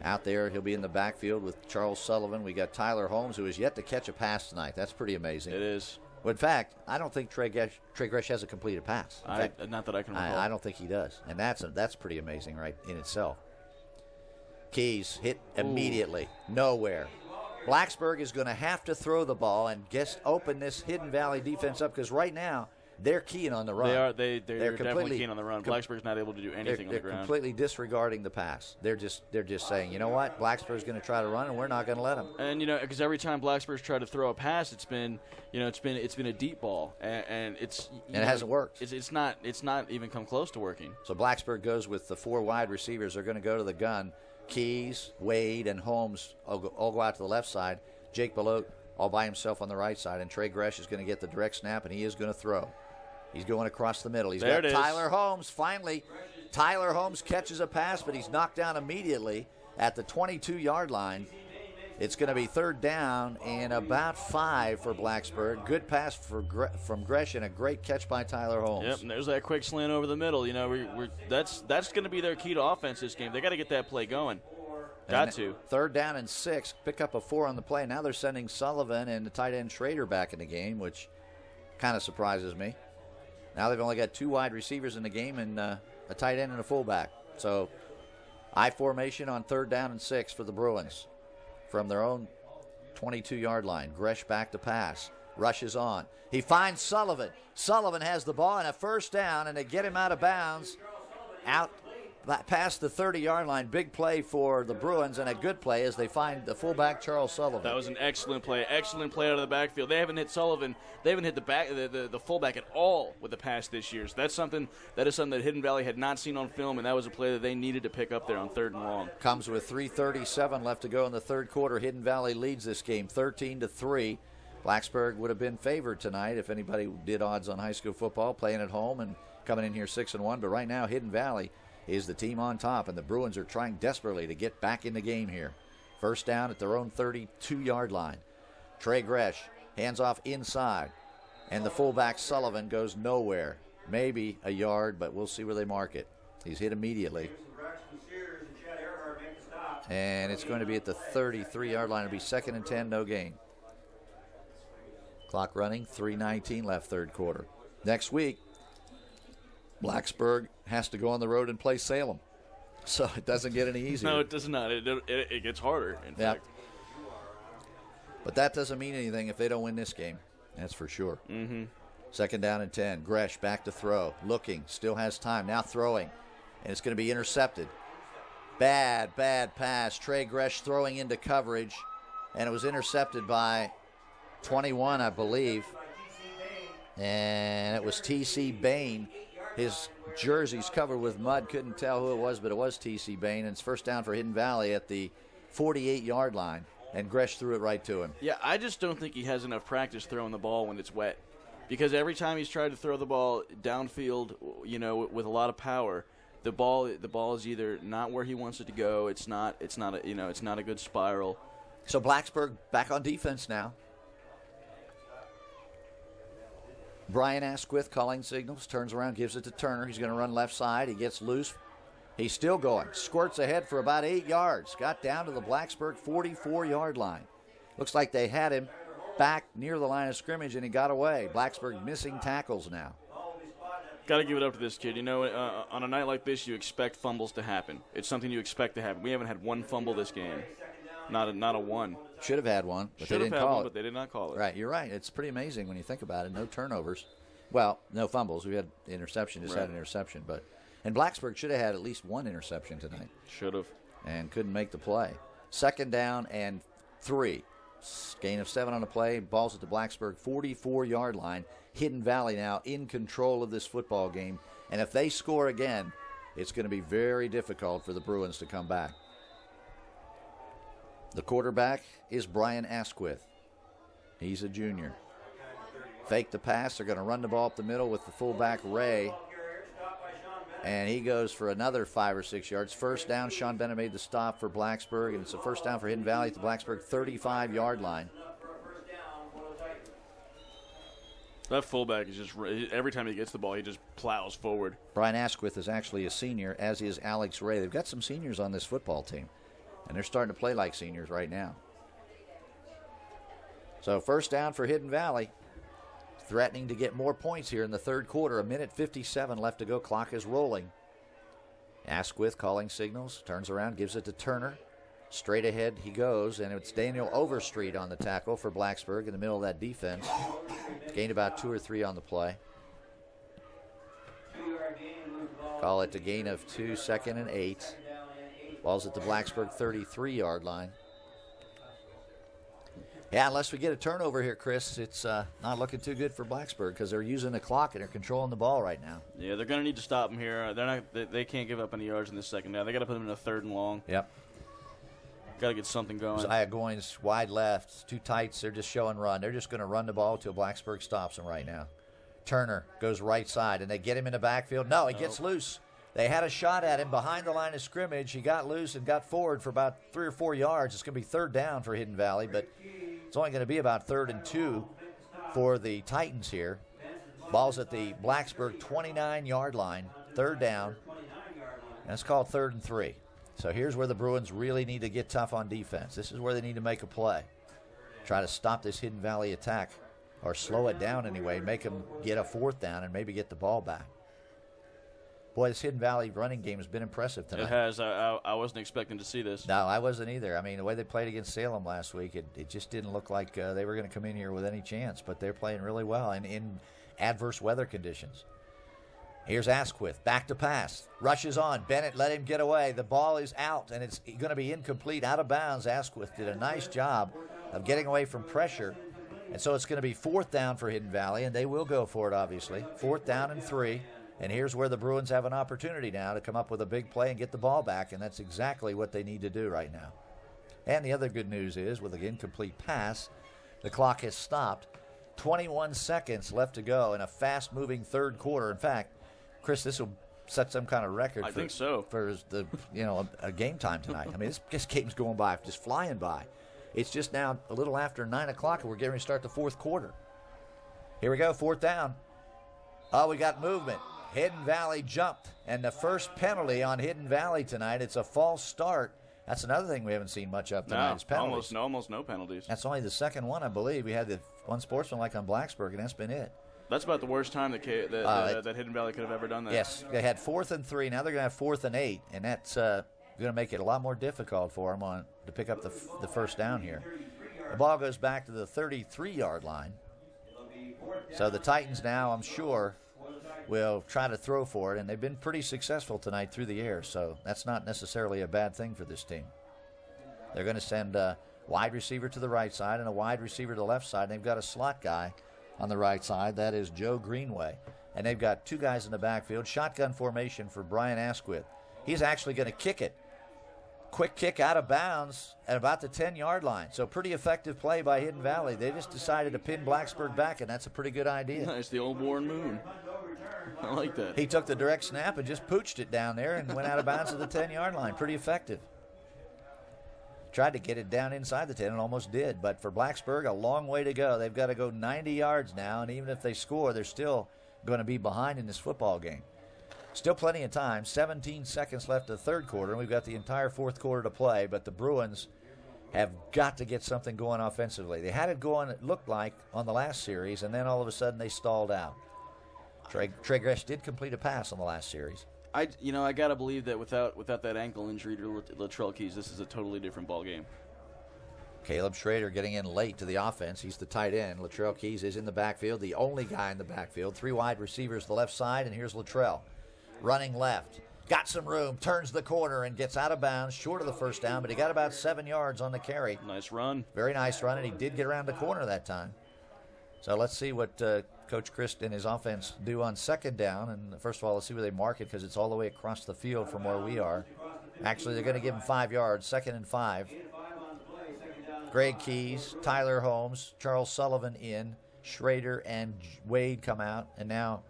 out there. He'll be in the backfield with Charles Sullivan. We got Tyler Holmes, who has yet to catch a pass tonight. That's pretty amazing. It is. Well, in fact, I don't think Trey Gresh has a completed pass. Not that I can recall. I don't think he does, and that's pretty amazing right in itself. Keys hit immediately. Nowhere. Blacksburg is going to have to throw the ball and open this Hidden Valley defense up, because right now they're keying on the run. They're definitely keying on the run. Blacksburg's not able to do anything on the ground. They're completely disregarding the pass. They're just saying, you know what, Blacksburg's going to try to run, and we're not going to let them. And because every time Blacksburg's tried to throw a pass, it's been a deep ball, and it hasn't worked. It's not even come close to working. So Blacksburg goes with the 4 wide receivers. They're going to go to the gun. Keys, Wade, and Holmes all go out to the left side. Jake Belote all by himself on the right side, and Trey Gresh is going to get the direct snap, and he is going to throw. He's going across the middle. He's got Tyler Holmes. Finally, Tyler Holmes catches a pass, but he's knocked down immediately at the 22-yard line. It's going to be third down and about 5 for Blacksburg. Good pass from Gresh and a great catch by Tyler Holmes. Yep, and there's that quick slant over the middle. That's going to be their key to offense this game. They got to get that play going. Got to. Third down and 6. Pick up a 4 on the play. Now they're sending Sullivan and the tight end Schrader back in the game, which kind of surprises me. Now they've only got 2 wide receivers in the game and a tight end and a fullback. So I formation on third down and 6 for the Bruins from their own 22-yard line. Gresh back to pass. Rushes on. He finds Sullivan. Sullivan has the ball and a first down, and they get him out of bounds. Out past the 30-yard line. Big play for the Bruins, and a good play as they find the fullback Charles Sullivan. That was an excellent play. Excellent play out of the backfield. They haven't hit Sullivan. They haven't hit the fullback at all with the pass this year. So that is something that Hidden Valley had not seen on film, and that was a play that they needed to pick up there on third and long. Comes with 3:37 left to go in the third quarter. Hidden Valley leads this game 13-3. Blacksburg would have been favored tonight if anybody did odds on high school football, playing at home and coming in here 6-1. But right now, Hidden Valley is the team on top, and the Bruins are trying desperately to get back in the game here. First down at their own 32-yard line. Trey Gresh hands off inside, and the fullback Sullivan goes nowhere. Maybe a yard, but we'll see where they mark it. He's hit immediately. And it's going to be at the 33-yard line. It'll be 2nd and 10, no gain. Clock running, 3:19 left third quarter. Next week, Blacksburg has to go on the road and play Salem. So it doesn't get any easier. No, it does not. It gets harder, in fact. But that doesn't mean anything if they don't win this game. That's for sure. Mm-hmm. 2nd down and 10. Gresh back to throw. Looking. Still has time. Now throwing. And it's going to be intercepted. Bad pass. Trey Gresh throwing into coverage. And it was intercepted by 21, I believe. And it was T.C. Bain. His jersey's covered with mud. Couldn't tell who it was, but it was T.C. Bain. And it's first down for Hidden Valley at the 48-yard line. And Gresh threw it right to him. Yeah, I just don't think he has enough practice throwing the ball when it's wet. Because every time he's tried to throw the ball downfield, with a lot of power, the ball is either not where he wants it to go. It's not a good spiral. So Blacksburg back on defense now. Brian Asquith calling signals, turns around, gives it to Turner. He's going to run left side. He gets loose. He's still going. Squirts ahead for about 8 yards. Got down to the Blacksburg 44-yard line. Looks like they had him back near the line of scrimmage, and he got away. Blacksburg missing tackles now. Got to give it up to this kid. You know, on a night like this, you expect fumbles to happen. It's something you expect to happen. We haven't had one fumble this game. Not a one. Should have had one, but they didn't call it. But they did not call it. Right, you're right. It's pretty amazing when you think about it. No turnovers. Well, no fumbles. We had interception. Just had an interception. And Blacksburg should have had at least one interception tonight. Should have. And couldn't make the play. 2nd down and 3. Gain of 7 on the play. Ball's at the Blacksburg 44-yard line. Hidden Valley now in control of this football game. And if they score again, it's going to be very difficult for the Bruins to come back. The quarterback is Brian Asquith. He's a junior. Fake the pass. They're going to run the ball up the middle with the fullback, Ray. And he goes for another 5 or 6 yards. First down. Sean Bennett made the stop for Blacksburg, and it's a first down for Hidden Valley at the Blacksburg 35-yard line. That fullback is just, every time he gets the ball, he just plows forward. Brian Asquith is actually a senior, as is Alex Ray. They've got some seniors on this football team, and they're starting to play like seniors right now. So first down for Hidden Valley. Threatening to get more points here in the third quarter. 1:57 left to go. Clock is rolling. Asquith calling signals. Turns around, gives it to Turner. Straight ahead he goes, and it's Daniel Overstreet on the tackle for Blacksburg in the middle of that defense. Gained about 2 or 3 on the play. Call it a gain of 2, 2nd and 8. Ball's at the Blacksburg 33-yard line. Yeah, unless we get a turnover here, Chris, it's not looking too good for Blacksburg because they're using the clock and they're controlling the ball right now. Yeah, they're going to need to stop them here. They can't give up any yards in this second down. They got to put them in a 3rd and long. Yep. Got to get something going. Zaya Goins wide left, 2 tights. They're just show and run. They're just going to run the ball until Blacksburg stops them right now. Turner goes right side, and they get him in the backfield. No, he gets loose. They had a shot at him behind the line of scrimmage. He got loose and got forward for about 3 or 4 yards. It's going to be 3rd down for Hidden Valley, but it's only going to be about 3rd and 2 for the Titans here. Ball's at the Blacksburg 29-yard line, 3rd down, and it's called 3rd and 3. So here's where the Bruins really need to get tough on defense. This is where they need to make a play. Try to stop this Hidden Valley attack, or slow it down anyway, make them get a 4th down and maybe get the ball back. Boy, this Hidden Valley running game has been impressive tonight. It has. I wasn't expecting to see this. No, I wasn't either. I mean, the way they played against Salem last week, it just didn't look like they were going to come in here with any chance, but they're playing really well in adverse weather conditions. Here's Asquith, back to pass. Rushes on. Bennett let him get away. The ball is out, and it's going to be incomplete, out of bounds. Asquith did a nice job of getting away from pressure. And so it's going to be 4th down for Hidden Valley, and they will go for it, obviously. 4th down and 3. And here's where the Bruins have an opportunity now to come up with a big play and get the ball back, and that's exactly what they need to do right now. And the other good news is, with an incomplete pass, the clock has stopped. 21 seconds left to go in a fast-moving third quarter. In fact, Chris, this will set some kind of record. I think so. For the a game time tonight. I mean, this game's going by, just flying by. It's just now a little after 9 o'clock, and we're getting ready to start the fourth quarter. Here we go, 4th down. Oh, we got movement. Hidden Valley jumped, and the first penalty on Hidden Valley tonight. It's a false start. That's another thing we haven't seen much of tonight. Is penalties. Almost no penalties. That's only the second one, I believe. We had the one sportsmanlike on Blacksburg, and that's been it. That's about the worst time that Hidden Valley could have ever done that. Yes, they had 4th and 3. Now they're going to have 4th and 8, and that's going to make it a lot more difficult for them to pick up the first down here. The ball goes back to the 33-yard line. So the Titans now, I'm sure, will try to throw for it, and they've been pretty successful tonight through the air, so that's not necessarily a bad thing for this team. They're going to send a wide receiver to the right side and a wide receiver to the left side, and they've got a slot guy on the right side. That is Joe Greenway. And they've got 2 guys in the backfield. Shotgun formation for Brian Asquith. He's actually going to kick it. Quick kick out of bounds at about the 10-yard line. So pretty effective play by Hidden Valley. They just decided to pin Blacksburg back, and that's a pretty good idea. It's the old Warren Moon. I like that. He took the direct snap and just pooched it down there and went out of bounds at the 10-yard line. Pretty effective. Tried to get it down inside the 10 and almost did. But for Blacksburg, a long way to go. They've got to go 90 yards now, and even if they score, they're still going to be behind in this football game. Still plenty of time. 17 seconds left of the third quarter, and we've got the entire fourth quarter to play. But the Bruins have got to get something going offensively. They had it going, it looked like, on the last series, and then all of a sudden they stalled out. Trey Gresh did complete a pass on the last series. I got to believe that without that ankle injury to Latrell Keys, this is a totally different ball game. Caleb Schrader getting in late to the offense. He's the tight end. Latrell Keys is in the backfield, the only guy in the backfield. 3 wide receivers to the left side, and here's Latrell. Running left. Got some room, turns the corner, and gets out of bounds, short of the first down, but he got about 7 yards on the carry. Nice run. Very nice run, and he did get around the corner that time. So let's see what Coach Christ and his offense do on second down. And first of all, let's see where they mark it because it's all the way across the field from where we are. Actually, they're going to give him 5 yards, 2nd and 5. Greg Keys, Tyler Holmes, Charles Sullivan in, Schrader and Wade come out, and now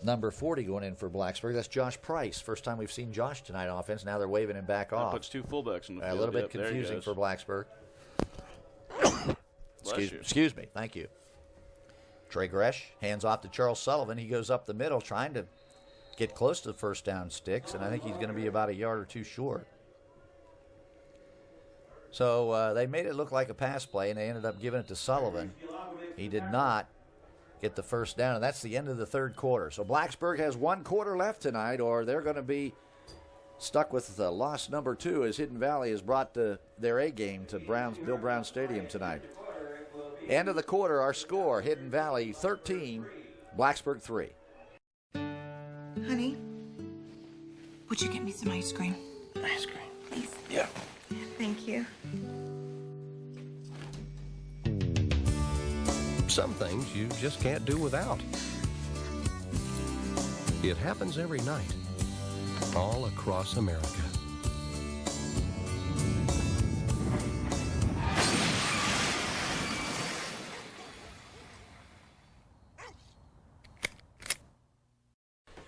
number 40 going in for Blacksburg. That's Josh Price. First time we've seen Josh tonight on offense. Now they're waving him back off. That puts 2 fullbacks in the field. A little bit confusing for Blacksburg. Excuse me. Thank you. Trey Gresh hands off to Charles Sullivan. He goes up the middle trying to get close to the first down sticks, and I think he's going to be about a yard or 2 short. So they made it look like a pass play, and they ended up giving it to Sullivan. He did not get the first down, and that's the end of the third quarter. So Blacksburg has 1 quarter left tonight, or they're going to be stuck with the loss number 2 as Hidden Valley has brought their A game to Bill Brown Stadium tonight. End of the quarter, our score, Hidden Valley 13, Blacksburg 3. Honey, would you get me some ice cream? Ice cream. Please. Yeah. Thank you. Some things you just can't do without. It happens every night, all across America.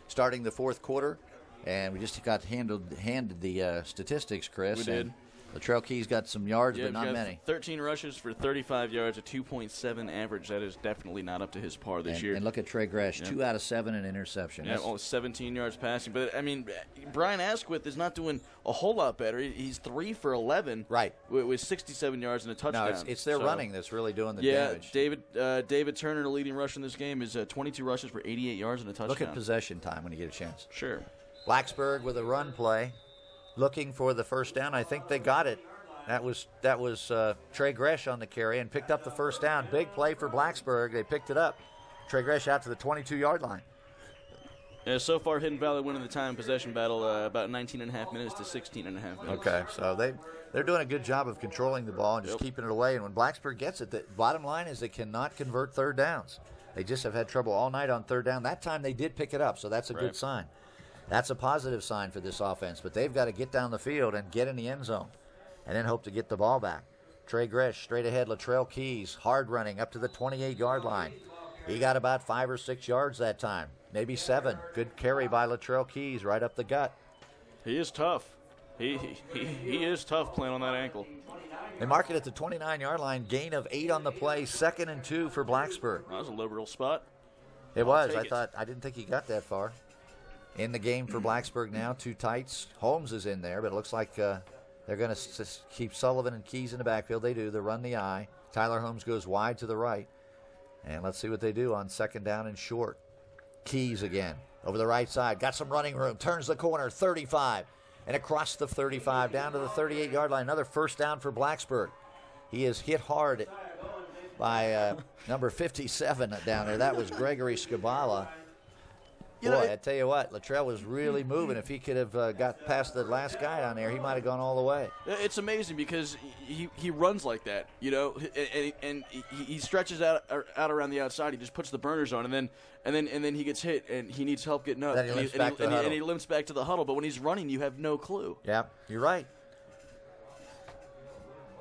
Starting the fourth quarter, and we just got handed the statistics, Chris. We did. Latrell Keys got some yards, Yeah, but not many. 13 rushes for 35 yards, a 2.7 average. That is definitely not up to his par this year. And look at Trey Gresh, 2 out of 7 in interception. Yeah, almost 17 yards passing. But, I mean, Brian Asquith is not doing a whole lot better. He's 3 for 11. Right. With 67 yards and a touchdown. No, it's their running that's really doing the damage. David Turner, the leading rusher in this game, is 22 rushes for 88 yards and a touchdown. Look at possession time when you get a chance. Sure. Blacksburg with a run play, looking for the first down. I think they got it. That was Trey Gresh on the carry and picked up the first down. Big play for Blacksburg. They picked it up. Trey Gresh out to the 22-yard line. Yeah, so far, Hidden Valley winning the time possession battle about 19.5 minutes to 16.5 minutes. Okay, so they're doing a good job of controlling the ball and just keeping it away. And when Blacksburg gets it, the bottom line is they cannot convert third downs. They just have had trouble all night on third down. That time they did pick it up, so that's a good sign. That's a positive sign for this offense. But they've got to get down the field and get in the end zone and then hope to get the ball back. Trey Gresh straight ahead. Latrell Keys hard running up to the 28-yard line. He got about 5 or 6 yards that time, maybe 7. Good carry by Latrell Keys right up the gut. He is tough. He is tough playing on that ankle. They mark it at the 29-yard line. Gain of 8 on the play. 2nd and 2 for Blacksburg. That was a liberal spot. It was. I didn't think he got that far. In the game for Blacksburg now, 2 tights. Holmes is in there, but it looks like they're going to keep Sullivan and Keys in the backfield. They do. They run the eye. Tyler Holmes goes wide to the right. And let's see what they do on 2nd down and short. Keys again over the right side. Got some running room. Turns the corner. 35. And across the 35 down to the 38-yard line. Another first down for Blacksburg. He is hit hard by number 57 down there. That was Gregory Scabala. Boy, I tell you what, Latrell was really moving. If he could have got past the last guy down there, he might have gone all the way. It's amazing because he runs like that, you know, and he stretches out around the outside. He just puts the burners on, and then he gets hit, and he needs help getting up. Then he limps back to the huddle. But when he's running, you have no clue. Yeah, you're right.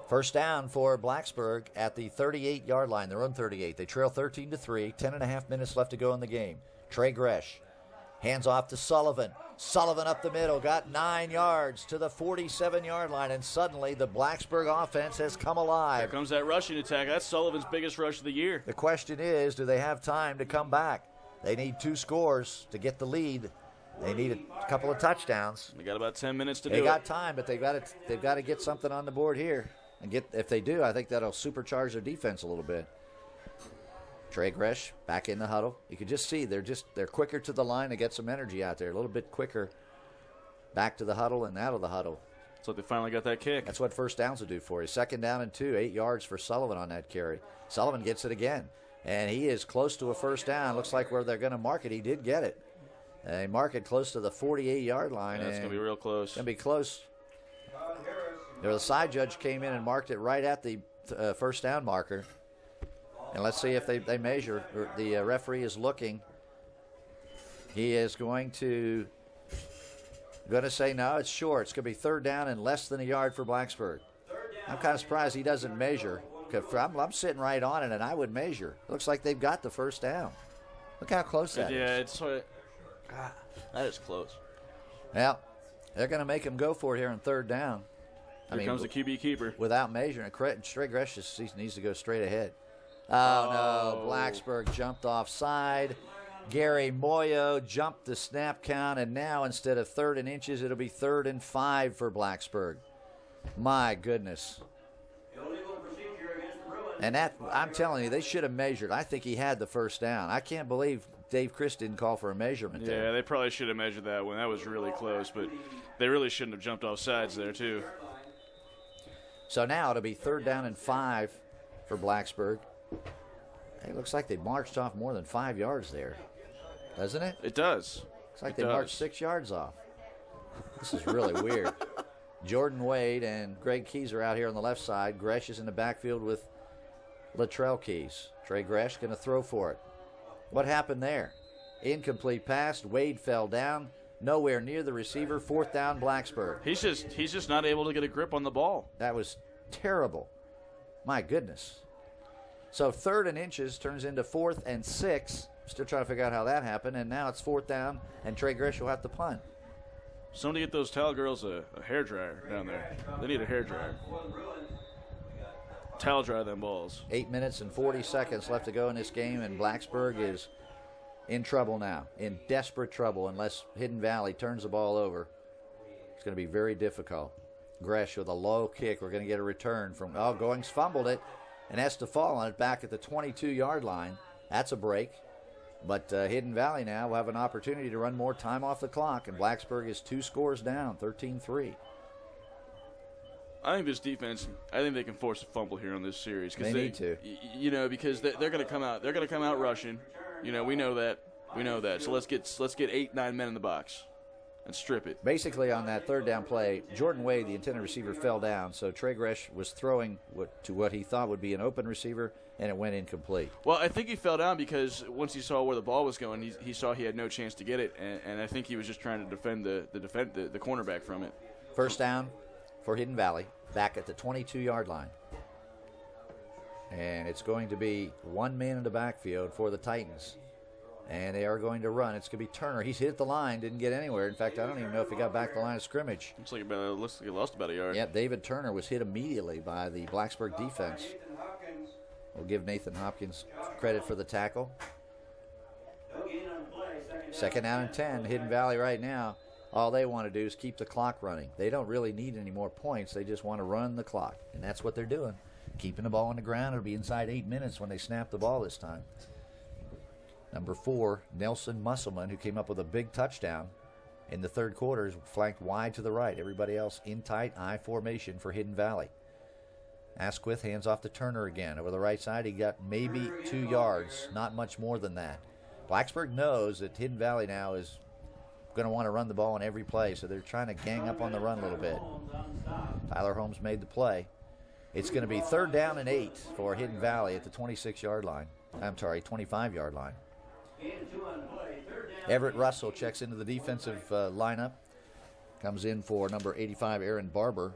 First down for Blacksburg at the 38-yard line. Their own 38. They trail 13-3. 10.5 minutes left to go in the game. Trey Gresh hands off to Sullivan. Sullivan up the middle, got 9 yards to the 47-yard line, and suddenly the Blacksburg offense has come alive. Here comes that rushing attack. That's Sullivan's biggest rush of the year. The question is, do they have time to come back? They need 2 scores to get the lead. They need a couple of touchdowns. They got about 10 minutes to do it. They got time, but they've got to get something on the board here. And if they do, I think that'll supercharge their defense a little bit. Trey Gresh back in the huddle. You can just see they're quicker to the line to get some energy out there. A little bit quicker back to the huddle and out of the huddle. So they finally got that kick. That's what first downs will do for you. 2nd down and 2, 8 yards for Sullivan on that carry. Sullivan gets it again, and he is close to a first down. Looks like where they're going to mark it, he did get it. They mark it close to the 48-yard line. Yeah, it's going to be real close. It's going to be close. The side judge came in and marked it right at the first down marker. And let's see if they measure. The referee is looking. He is going to say no, it's short. It's going to be 3rd down and less than a yard for Blacksburg. I'm kind of surprised he doesn't measure. I'm sitting right on it, and I would measure. It looks like they've got the first down. Look how close that is. Yeah, it's that is close. Well, they're going to make him go for it here on 3rd down. Here comes the QB keeper. Without measuring, Trey Gresh just needs to go straight ahead. Oh, no, Blacksburg jumped offside. Gary Moyo jumped the snap count, and now instead of 3rd and inches, it'll be 3rd and 5 for Blacksburg. My goodness. And that, I'm telling you, they should have measured. I think he had the first down. I can't believe Dave Chris didn't call for a measurement there. Yeah, they probably should have measured that one. That was really close, but they really shouldn't have jumped off sides there, too. So now it'll be 3rd down and 5 for Blacksburg. It looks like they marched off more than 5 yards there, doesn't it? It does. Looks like they marched 6 yards off. This is really weird. Jordan Wade and Greg Keys are out here on the left side. Gresh is in the backfield with Latrell Keys. Trey Gresh going to throw for it. What happened there? Incomplete pass. Wade fell down. Nowhere near the receiver. 4th down, Blacksburg. He's just not able to get a grip on the ball. That was terrible. My goodness. So 3rd and inches turns into 4th and 6. Still trying to figure out how that happened. And now it's 4th down, and Trey Gresh will have to punt. Somebody get those towel girls a hairdryer down there. They need a hairdryer. Towel dry them balls. 8 minutes and 40 seconds left to go in this game, and Blacksburg is in trouble now, in desperate trouble, unless Hidden Valley turns the ball over. It's going to be very difficult. Gresh with a low kick. We're going to get a return from, Goings fumbled it and has to fall on it back at the 22-yard line. That's a break. But Hidden Valley now will have an opportunity to run more time off the clock, and Blacksburg is 2 scores down, 13-3. I think this defense, I think they can force a fumble here on this series. They need to. Because they're going to come out. They're going to come out rushing. We know that. So let's get 8-9 men in the box and strip it. Basically, on that 3rd down play, Jordan Wade, the intended receiver, fell down. So Trey Gresh was throwing to what he thought would be an open receiver, and it went incomplete. Well, I think he fell down because once he saw where the ball was going, he saw he had no chance to get it, and I think he was just trying to defend the cornerback from it. First down for Hidden Valley, back at the 22-yard line. And it's going to be 1 man in the backfield for the Titans. And they are going to run. It's going to be Turner. He's hit the line, didn't get anywhere. In fact, I don't even know if he got back the line of scrimmage. Looks like he lost about a yard. Yeah, David Turner was hit immediately by the Blacksburg defense. We'll give Nathan Hopkins credit for the tackle. 2nd down and 10. Hidden Valley right now, all they want to do is keep the clock running. They don't really need any more points. They just want to run the clock, and that's what they're doing. Keeping the ball on the ground. It'll be inside 8 minutes when they snap the ball this time. Number 4, Nelson Musselman, who came up with a big touchdown in the 3rd quarter, is flanked wide to the right. Everybody else in tight I formation for Hidden Valley. Asquith hands off to Turner again. Over the right side, he got maybe 2 yards, not much more than that. Blacksburg knows that Hidden Valley now is going to want to run the ball on every play, so they're trying to gang up on the run a little bit. Tyler Holmes made the play. It's going to be 3rd down and 8 for Hidden Valley at the 25-yard line. Everett Russell checks into the defensive lineup. Comes in for number 85, Aaron Barber.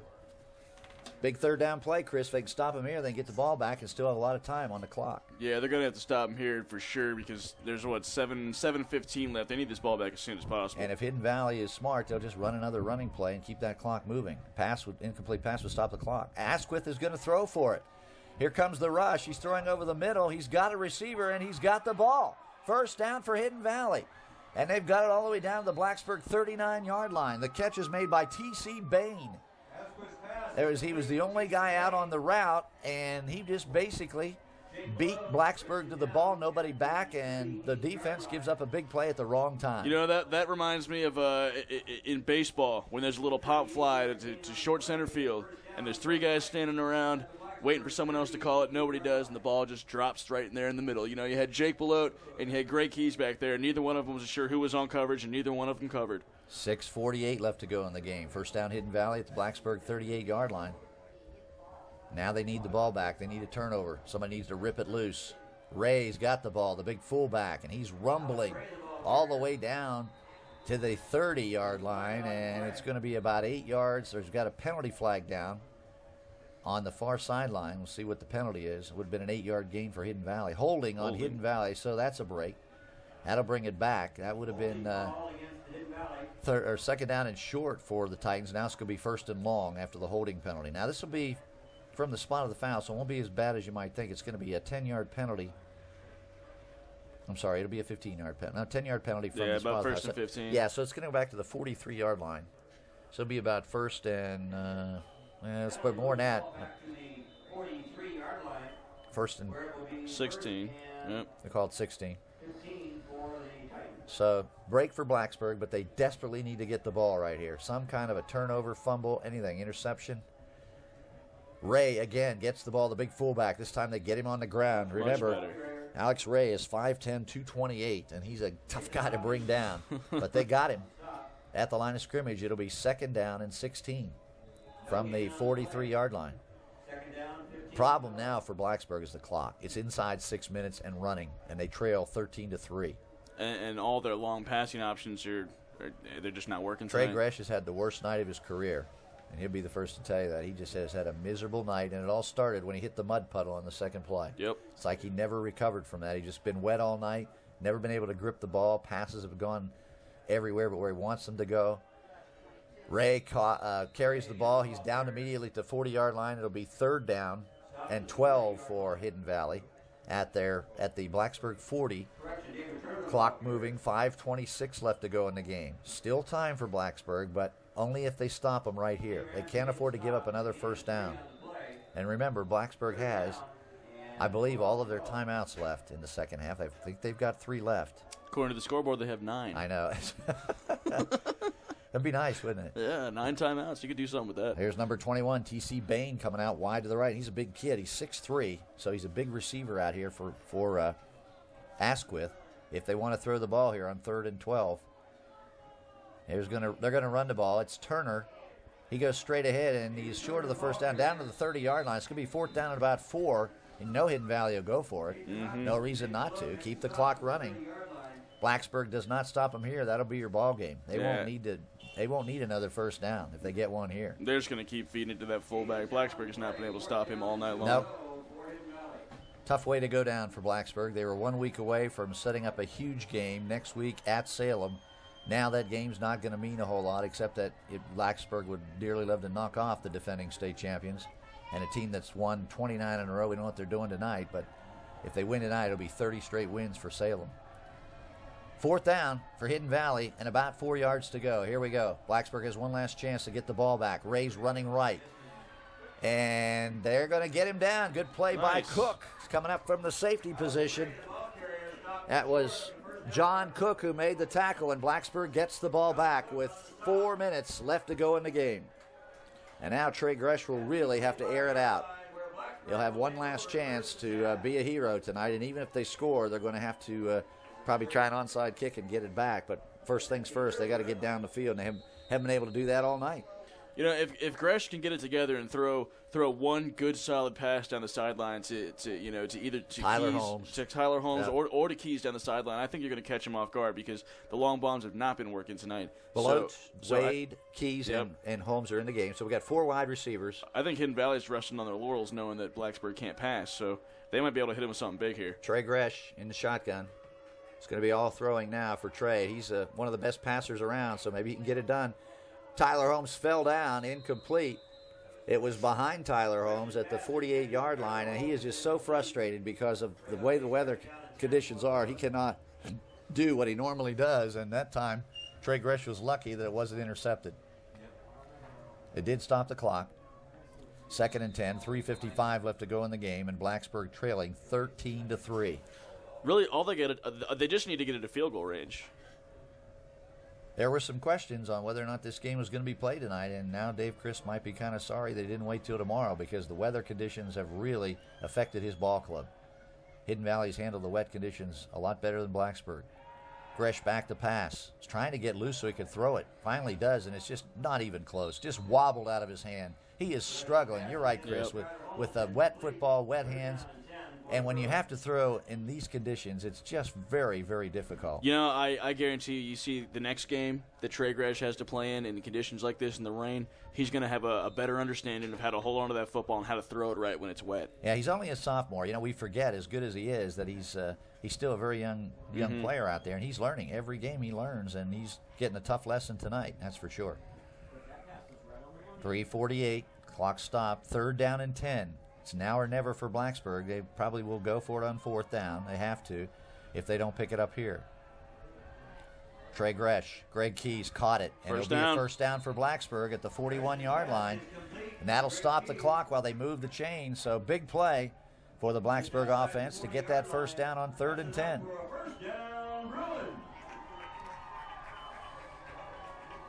Big third down play, Chris. If they can stop him here, they can get the ball back and still have a lot of time on the clock. Yeah, they're going to have to stop him here for sure because there's, 7:15 left. They need this ball back as soon as possible. And if Hidden Valley is smart, they'll just run another running play and keep that clock moving. Incomplete pass would stop the clock. Asquith is going to throw for it. Here comes the rush. He's throwing over the middle. He's got a receiver, and he's got the ball. First down for Hidden Valley. And they've got it all the way down to the Blacksburg 39-yard line. The catch is made by T.C. Bain. He was the only guy out on the route, and he just basically beat Blacksburg to the ball, nobody back, and the defense gives up a big play at the wrong time. You know, that reminds me of in baseball when there's a little pop fly to short center field, and there's 3 guys standing around waiting for someone else to call it. Nobody does, and the ball just drops right in there in the middle. You know, you had Jake Belote and you had Greg Keys back there. Neither one of them was sure who was on coverage, and neither one of them covered. 6:48 left to go in the game. First down, Hidden Valley at the Blacksburg 38-yard line. Now they need the ball back. They need a turnover. Somebody needs to rip it loose. Ray's got the ball, the big fullback, and he's rumbling all the way down to the 30-yard line, and it's going to be about 8 yards. There's got a penalty flag down on the far sideline. We'll see what the penalty is. It would have been an 8-yard gain for Hidden Valley. Holding on Hidden Valley, so that's a break. That'll bring it back. That would have been second down and short for the Titans. Now it's going to be first and long after the holding penalty. Now this will be from the spot of the foul, so it won't be as bad as you might think. It's going to be a 10-yard penalty. I'm sorry, it'll be a 15-yard penalty. No, 10-yard penalty from the spot about of the first foul. and 15. Yeah, so it's going to go back to the 43-yard line. So it'll be about first and, let's put more than that. First and 16. Yep. They call it 16. So break for Blacksburg, but they desperately need to get the ball right here. Some kind of a turnover, fumble, anything, interception. Ray, again, gets the ball, the big fullback. This time they get him on the ground. Remember, Alex Ray is 5'10", 228, and he's a tough guy to bring down. But they got him at the line of scrimmage. It'll be second down and 16 from the 43-yard line. Problem now for Blacksburg is the clock. It's inside 6 minutes and running, and they trail 13-3. And all their long passing options they're just not working. Trey Gresh has had the worst night of his career, and he'll be the first to tell you that. He just has had a miserable night, and it all started when he hit the mud puddle on the second play. Yep. It's like he never recovered from that. He's just been wet all night, never been able to grip the ball. Passes have gone everywhere but where he wants them to go. Ray carries the ball. He's down immediately at the 40-yard line. It'll be third down and 12 for Hidden Valley at the Blacksburg 40. Clock moving, 5:26 left to go in the game. Still time for Blacksburg, but only if they stop them right here. They can't afford to give up another first down. And remember, Blacksburg has, I believe, all of their timeouts left in the second half. I think they've got 3 left. According to the scoreboard, they have 9. I know. That'd be nice, wouldn't it? Yeah, 9 timeouts. You could do something with that. Here's number 21, T.C. Bain, coming out wide to the right. He's a big kid. He's 6'3", so he's a big receiver out here for Asquith. If they want to throw the ball here on 3rd and 12. They're going to run the ball. It's Turner. He goes straight ahead, and he's short of the first down, down to the 30-yard line. It's going to be 4th down at about 4. And no Hidden Valley will go for it. Mm-hmm. No reason not to. Keep the clock running. Blacksburg does not stop them here. That'll be your ball game. They won't need another first down if they get one here. They're just going to keep feeding it to that fullback. Blacksburg has not been able to stop him all night long. Nope. Tough way to go down for Blacksburg. They were 1 week away from setting up a huge game next week at Salem. Now that game's not going to mean a whole lot, except that Blacksburg would dearly love to knock off the defending state champions and a team that's won 29 in a row. We don't know what they're doing tonight, but if they win tonight, it'll be 30 straight wins for Salem. 4th down for Hidden Valley and about 4 yards to go. Here we go. Blacksburg has one last chance to get the ball back. Ray's running right. And they're going to get him down. Good play by Cook. He's coming up from the safety position. That was John Cook who made the tackle, and Blacksburg gets the ball back with 4 minutes left to go in the game. And now Trey Gresh will really have to air it out. He'll have one last chance to be a hero tonight, and even if they score, they're going to have to probably try an onside kick and get it back. But first things first, they got to get down the field, and they haven't been able to do that all night. You know, if Gresh can get it together and throw one good solid pass down the sideline to either to Tyler Keys, Holmes, to Tyler Holmes, yep, or to Keys down the sideline, I think you're going to catch him off guard because the long bombs have not been working tonight. Belote, Wade, Keys, yep, and Holmes are in the game. So we got 4 wide receivers. I think Hidden Valley's resting on their laurels, knowing that Blacksburg can't pass, so they might be able to hit him with something big here. Trey Gresh in the shotgun. It's going to be all throwing now for Trey. He's one of the best passers around, so maybe he can get it done. Tyler Holmes fell down, incomplete. It was behind Tyler Holmes at the 48-yard line, and he is just so frustrated because of the way the weather conditions are. He cannot do what he normally does, and that time Trey Gresh was lucky that it wasn't intercepted. It did stop the clock. 2nd and 10, 3:55 left to go in the game, and Blacksburg trailing 13-3. Really, all they just need to get it to field goal range. There were some questions on whether or not this game was going to be played tonight, and now Dave Chris might be kind of sorry they didn't wait till tomorrow because the weather conditions have really affected his ball club. Hidden Valley's handled the wet conditions a lot better than Blacksburg. Gresh back to pass. He's trying to get loose so he could throw it. Finally does, and it's just not even close. Just wobbled out of his hand. He is struggling. You're right, Chris, yep, with a wet football, wet hands. And when you have to throw in these conditions, it's just very, very difficult. You know, I guarantee you see the next game that Trey Gresh has to play in conditions like this in the rain, he's going to have a better understanding of how to hold on to that football and how to throw it right when it's wet. Yeah, he's only a sophomore. You know, we forget, as good as he is, that he's still a very young player out there, and he's learning. Every game he learns, and he's getting a tough lesson tonight, that's for sure. 3:48, clock stopped, 3rd down and 10. It's now or never for Blacksburg. They probably will go for it on 4th down. They have to if they don't pick it up here. Trey Gresh, Greg Keys caught it. And it'll be a first down for Blacksburg at the 41-yard line. And that'll stop the clock while they move the chain. So big play for the Blacksburg offense to get that first down on 3rd and 10.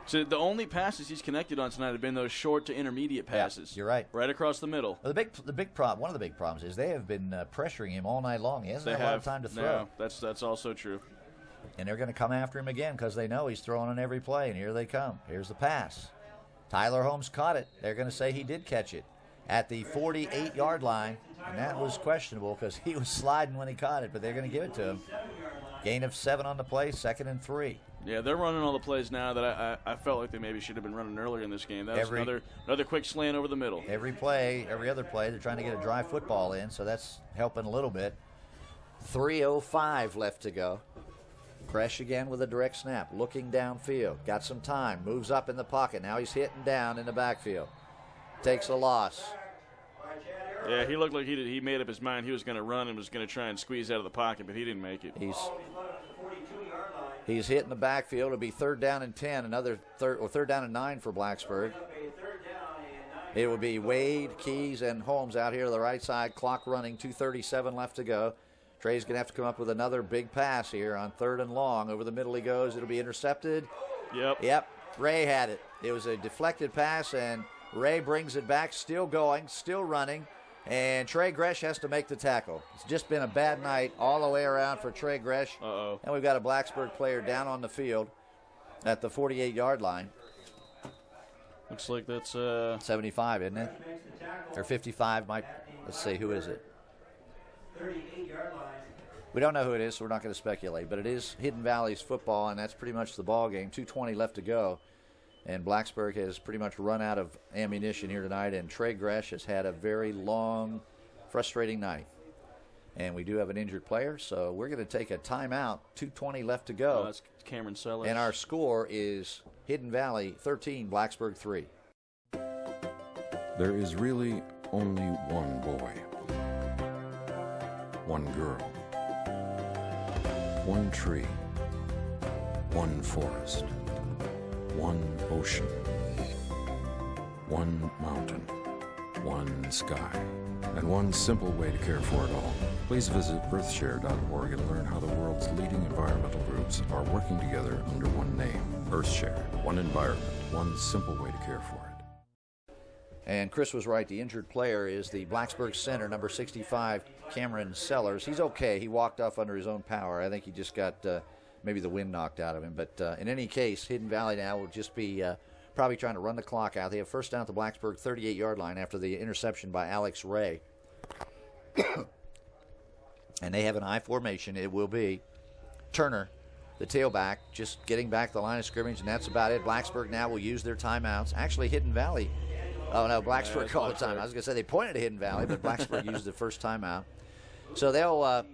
So the only passes he's connected on tonight have been those short to intermediate passes. Yeah, you're right. Right across the middle. Well, the big problem, one of the big problems is they have been pressuring him all night long. He hasn't had a lot of time to throw. No, that's also true. And they're going to come after him again because they know he's throwing on every play, and here they come. Here's the pass. Tyler Holmes caught it. They're going to say he did catch it at the 48-yard line, and that was questionable because he was sliding when he caught it, but they're going to give it to him. Gain of 7 on the play, 2nd and 3. Yeah, they're running all the plays now that I felt like they maybe should have been running earlier in this game. That was another quick slant over the middle. Every other play, they're trying to get a dry football in, so that's helping a little bit. 3:05 left to go. Gresh again with a direct snap, looking downfield. Got some time, moves up in the pocket. Now he's hitting down in the backfield. Takes a loss. Yeah, he looked like he made up his mind he was going to run and was going to try and squeeze out of the pocket, but he didn't make it. He's hitting the backfield. It'll be 3rd down and 10, another 3rd down and 9 for Blacksburg. It will be Wade, Keys, and Holmes out here to the right side. Clock running, 2:37 left to go. Trey's going to have to come up with another big pass here on 3rd and long. Over the middle he goes. It'll be intercepted. Yep. Ray had it. It was a deflected pass, and Ray brings it back, still going, still running. And Trey Gresh has to make the tackle. It's just been a bad night all the way around for Trey Gresh. Uh-oh. And we've got a Blacksburg player down on the field at the 48-yard line. Looks like that's 75, isn't it? Or 55. Let's see, who is it? We don't know who it is, so we're not going to speculate. But it is Hidden Valley's football, and that's pretty much the ball game. 2:20 left to go. And Blacksburg has pretty much run out of ammunition here tonight, and Trey Gresh has had a very long, frustrating night. And we do have an injured player, so we're going to take a timeout. 2:20 left to go. That's Cameron Sellers. And our score is Hidden Valley 13, Blacksburg 3. There is really only one boy, one girl, one tree, one forest, one ocean, one mountain, one sky, and one simple way to care for it all. Please visit earthshare.org and learn how the world's leading environmental groups are working together under one name, EarthShare. One environment, one simple way to care for it. And Chris was right. The injured player is the Blacksburg center, number 65, Cameron Sellers. He's okay. He walked off under his own power. I think he just got maybe the wind knocked out of him. But in any case, Hidden Valley now will just be probably trying to run the clock out. They have first down at the Blacksburg 38-yard line after the interception by Alex Ray. And they have an I formation. It will be Turner, the tailback, just getting back the line of scrimmage, and that's about it. Blacksburg now will use their timeouts. Actually, Hidden Valley. Oh, no, Blacksburg called the timeout. I was going to say they pointed to Hidden Valley, but Blacksburg used the first timeout. So they'll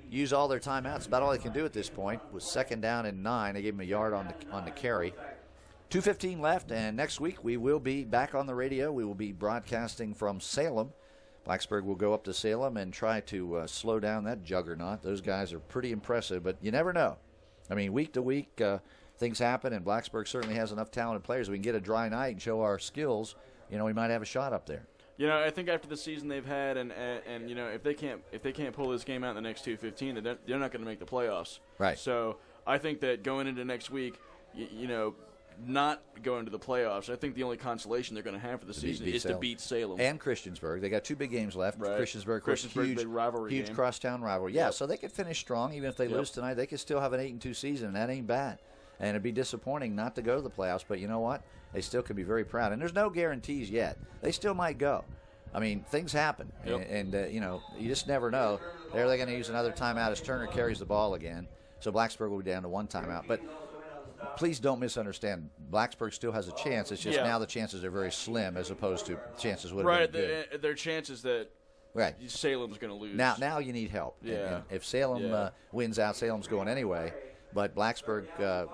use all their timeouts. About all they can do at this point. With second down and 9, they gave them a yard on the carry. 2:15 left, and next week we will be back on the radio. We will be broadcasting from Salem. Blacksburg will go up to Salem and try to slow down that juggernaut. Those guys are pretty impressive, but you never know. I mean, week to week, things happen, and Blacksburg certainly has enough talented players. We can get a dry night and show our skills. You know, we might have a shot up there. You know, I think after the season they've had, and you know, if they can't pull this game out in the next 2:15, they're not going to make the playoffs. Right. So I think that going into next week, you know, not going to the playoffs, I think the only consolation they're going to have for the season is to beat Salem and Christiansburg. They got 2 big games left. Right. Christiansburg, big rivalry huge game. crosstown rivalry. Yeah, so they could finish strong even if they lose tonight. They could still have an 8-2 season, and that ain't bad. And it'd be disappointing not to go to the playoffs, but you know what? They still could be very proud. And there's no guarantees yet. They still might go. I mean, things happen, and you know, you just never know. They're going to use another timeout as Turner carries the ball again. So Blacksburg will be down to 1 timeout. But please don't misunderstand. Blacksburg still has a chance. It's just now the chances are very slim as opposed to chances would have been good. There are chances that Salem's going to lose. Now you need help. Yeah. And if Salem wins out, Salem's going anyway. But Blacksburg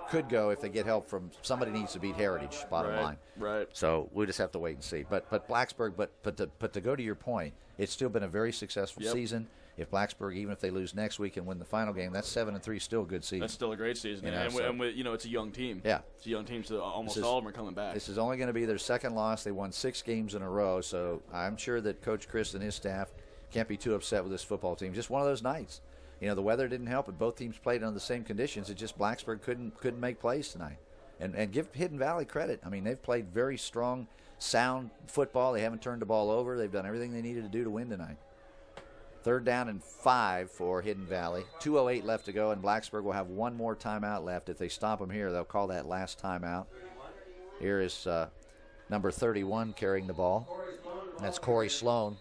could go if they get help from somebody. Needs to beat Heritage. Bottom line. Right. So we'll just have to wait and see. But Blacksburg. But to go to your point, it's still been a very successful season. If Blacksburg, even if they lose next week and win the final game, that's 7-3, still a good season. That's still a great season, you know, and you know, it's a young team. Yeah, it's a young team, so almost all of them are coming back. This is only going to be their second loss. They won 6 games in a row, so I'm sure that Coach Chris and his staff can't be too upset with this football team. Just one of those nights. You know, the weather didn't help, but both teams played under the same conditions. It's just Blacksburg couldn't make plays tonight. And give Hidden Valley credit. I mean, they've played very strong, sound football. They haven't turned the ball over. They've done everything they needed to do to win tonight. 3rd down and 5 for Hidden Valley. 2:08 left to go, and Blacksburg will have 1 more timeout left. If they stop them here, they'll call that last timeout. Here is number 31 carrying the ball. That's Corey Sloan.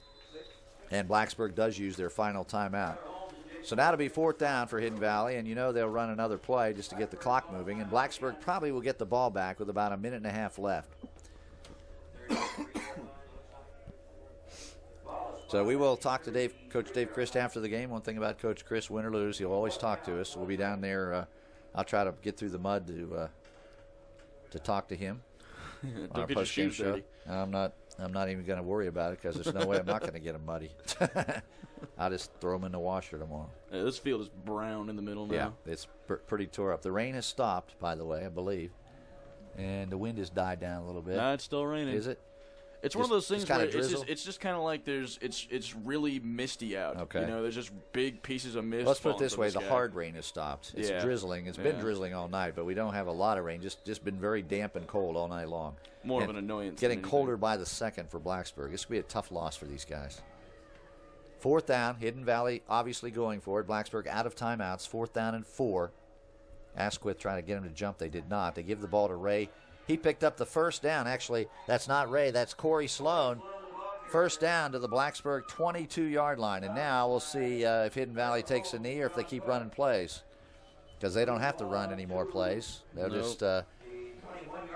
And Blacksburg does use their final timeout. So now it'll be 4th down for Hidden Valley, and you know they'll run another play just to get the clock moving. And Blacksburg probably will get the ball back with about 1.5 minutes left. So we will talk to Coach Dave Christ after the game. One thing about Coach Chris, win or lose, he'll always talk to us. We'll be down there. I'll try to get through the mud to talk to him. Don't get your shoes dirty. I'm not even going to worry about it because there's no way I'm not going to get them muddy. I'll just throw them in the washer tomorrow. Yeah, this field is brown in the middle now. Yeah, it's pretty tore up. The rain has stopped, by the way, I believe, and the wind has died down a little bit. No, it's still raining. Is it? It's one of those things where it's just kind of like it's really misty out. Okay. You know, there's just big pieces of mist. Let's put it this way: the the hard rain has stopped. It's drizzling. It's been drizzling all night, but we don't have a lot of rain. Just been very damp and cold all night long. More of an annoyance. Getting colder by the second for Blacksburg. This could be a tough loss for these guys. 4th down. Hidden Valley obviously going for it. Blacksburg out of timeouts. 4th down and 4. Asquith trying to get him to jump. They did not. They give the ball to Ray. He picked up the first down. Actually, that's not Ray. That's Corey Sloan. First down to the Blacksburg 22-yard line. And now we'll see if Hidden Valley takes a knee or if they keep running plays. Because they don't have to run any more plays. They'll just the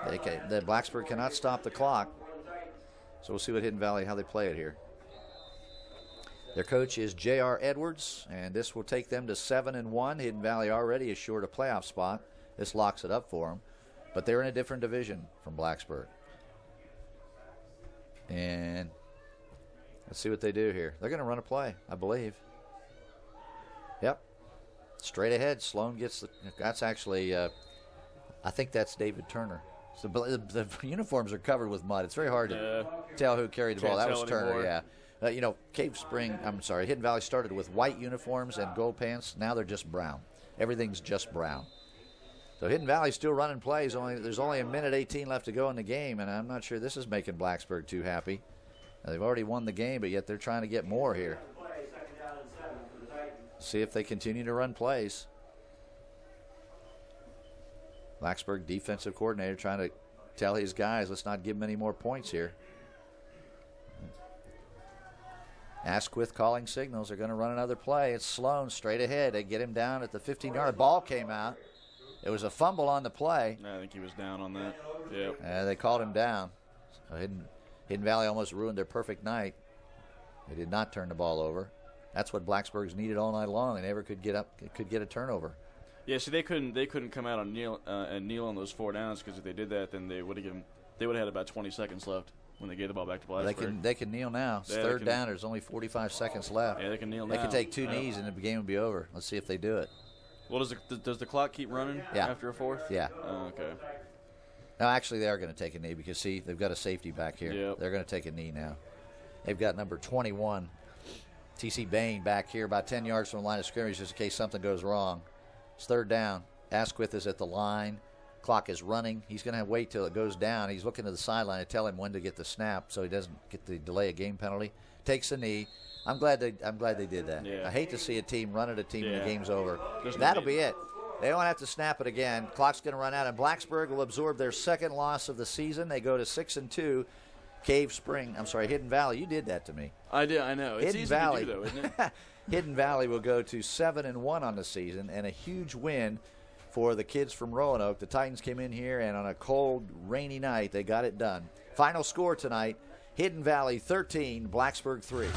Blacksburg cannot stop the clock. So we'll see what Hidden Valley, how they play it here. Their coach is J.R. Edwards, and this will take them to 7-1. Hidden Valley already assured a playoff spot. This locks it up for them. But they're in a different division from Blacksburg. And let's see what they do here. They're going to run a play, I believe. Yep. Straight ahead. Sloan gets that's actually, I think that's David Turner. So the uniforms are covered with mud. It's very hard to tell who carried the ball. That was Turner, yeah. You know, Hidden Valley started with white uniforms and gold pants. Now they're just brown. Everything's just brown. So Hidden Valley's still running plays. There's only 1:18 left to go in the game, and I'm not sure this is making Blacksburg too happy. Now, they've already won the game, but yet they're trying to get more here. See if they continue to run plays. Blacksburg defensive coordinator trying to tell his guys, let's not give them any more points here. Asquith calling signals. They're going to run another play. It's Sloan straight ahead. They get him down at the 15-yard. Ball came out. It was a fumble on the play. I think he was down on that. Yeah. They called him down. So Hidden Valley almost ruined their perfect night. They did not turn the ball over. That's what Blacksburg's needed all night long. They never could get a turnover. Yeah, see, they couldn't come out on kneel on those 4 downs, because if they did that, then they would have had about 20 seconds left when they gave the ball back to Blacksburg. They can kneel now. It's third down. There's only 45 seconds left. Yeah, they can kneel now. They can take 2 knees and the game will be over. Let's see if they do it. Well, does the clock keep running after a 4th? Yeah. Oh, okay. No, actually, they are going to take a knee because, see, they've got a safety back here. Yep. They're going to take a knee now. They've got number 21, T.C. Bain, back here about 10 yards from the line of scrimmage just in case something goes wrong. It's third down. Asquith is at the line. Clock is running. He's going to wait till it goes down. He's looking to the sideline to tell him when to get the snap so he doesn't get the delay of game penalty. Takes a knee. I'm glad they did that. Yeah. I hate to see a team run at a team when the game's over. There's That'll be it. They don't have to snap it again. Clock's going to run out, and Blacksburg will absorb their second loss of the season. They go to 6-2. Hidden Valley. You did that to me. I did. I know. It's Hidden easy Valley, to do, though, isn't it? Hidden Valley will go to 7-1 on the season, and a huge win for the kids from Roanoke. The Titans came in here, and on a cold, rainy night, they got it done. Final score tonight: Hidden Valley 13, Blacksburg 3.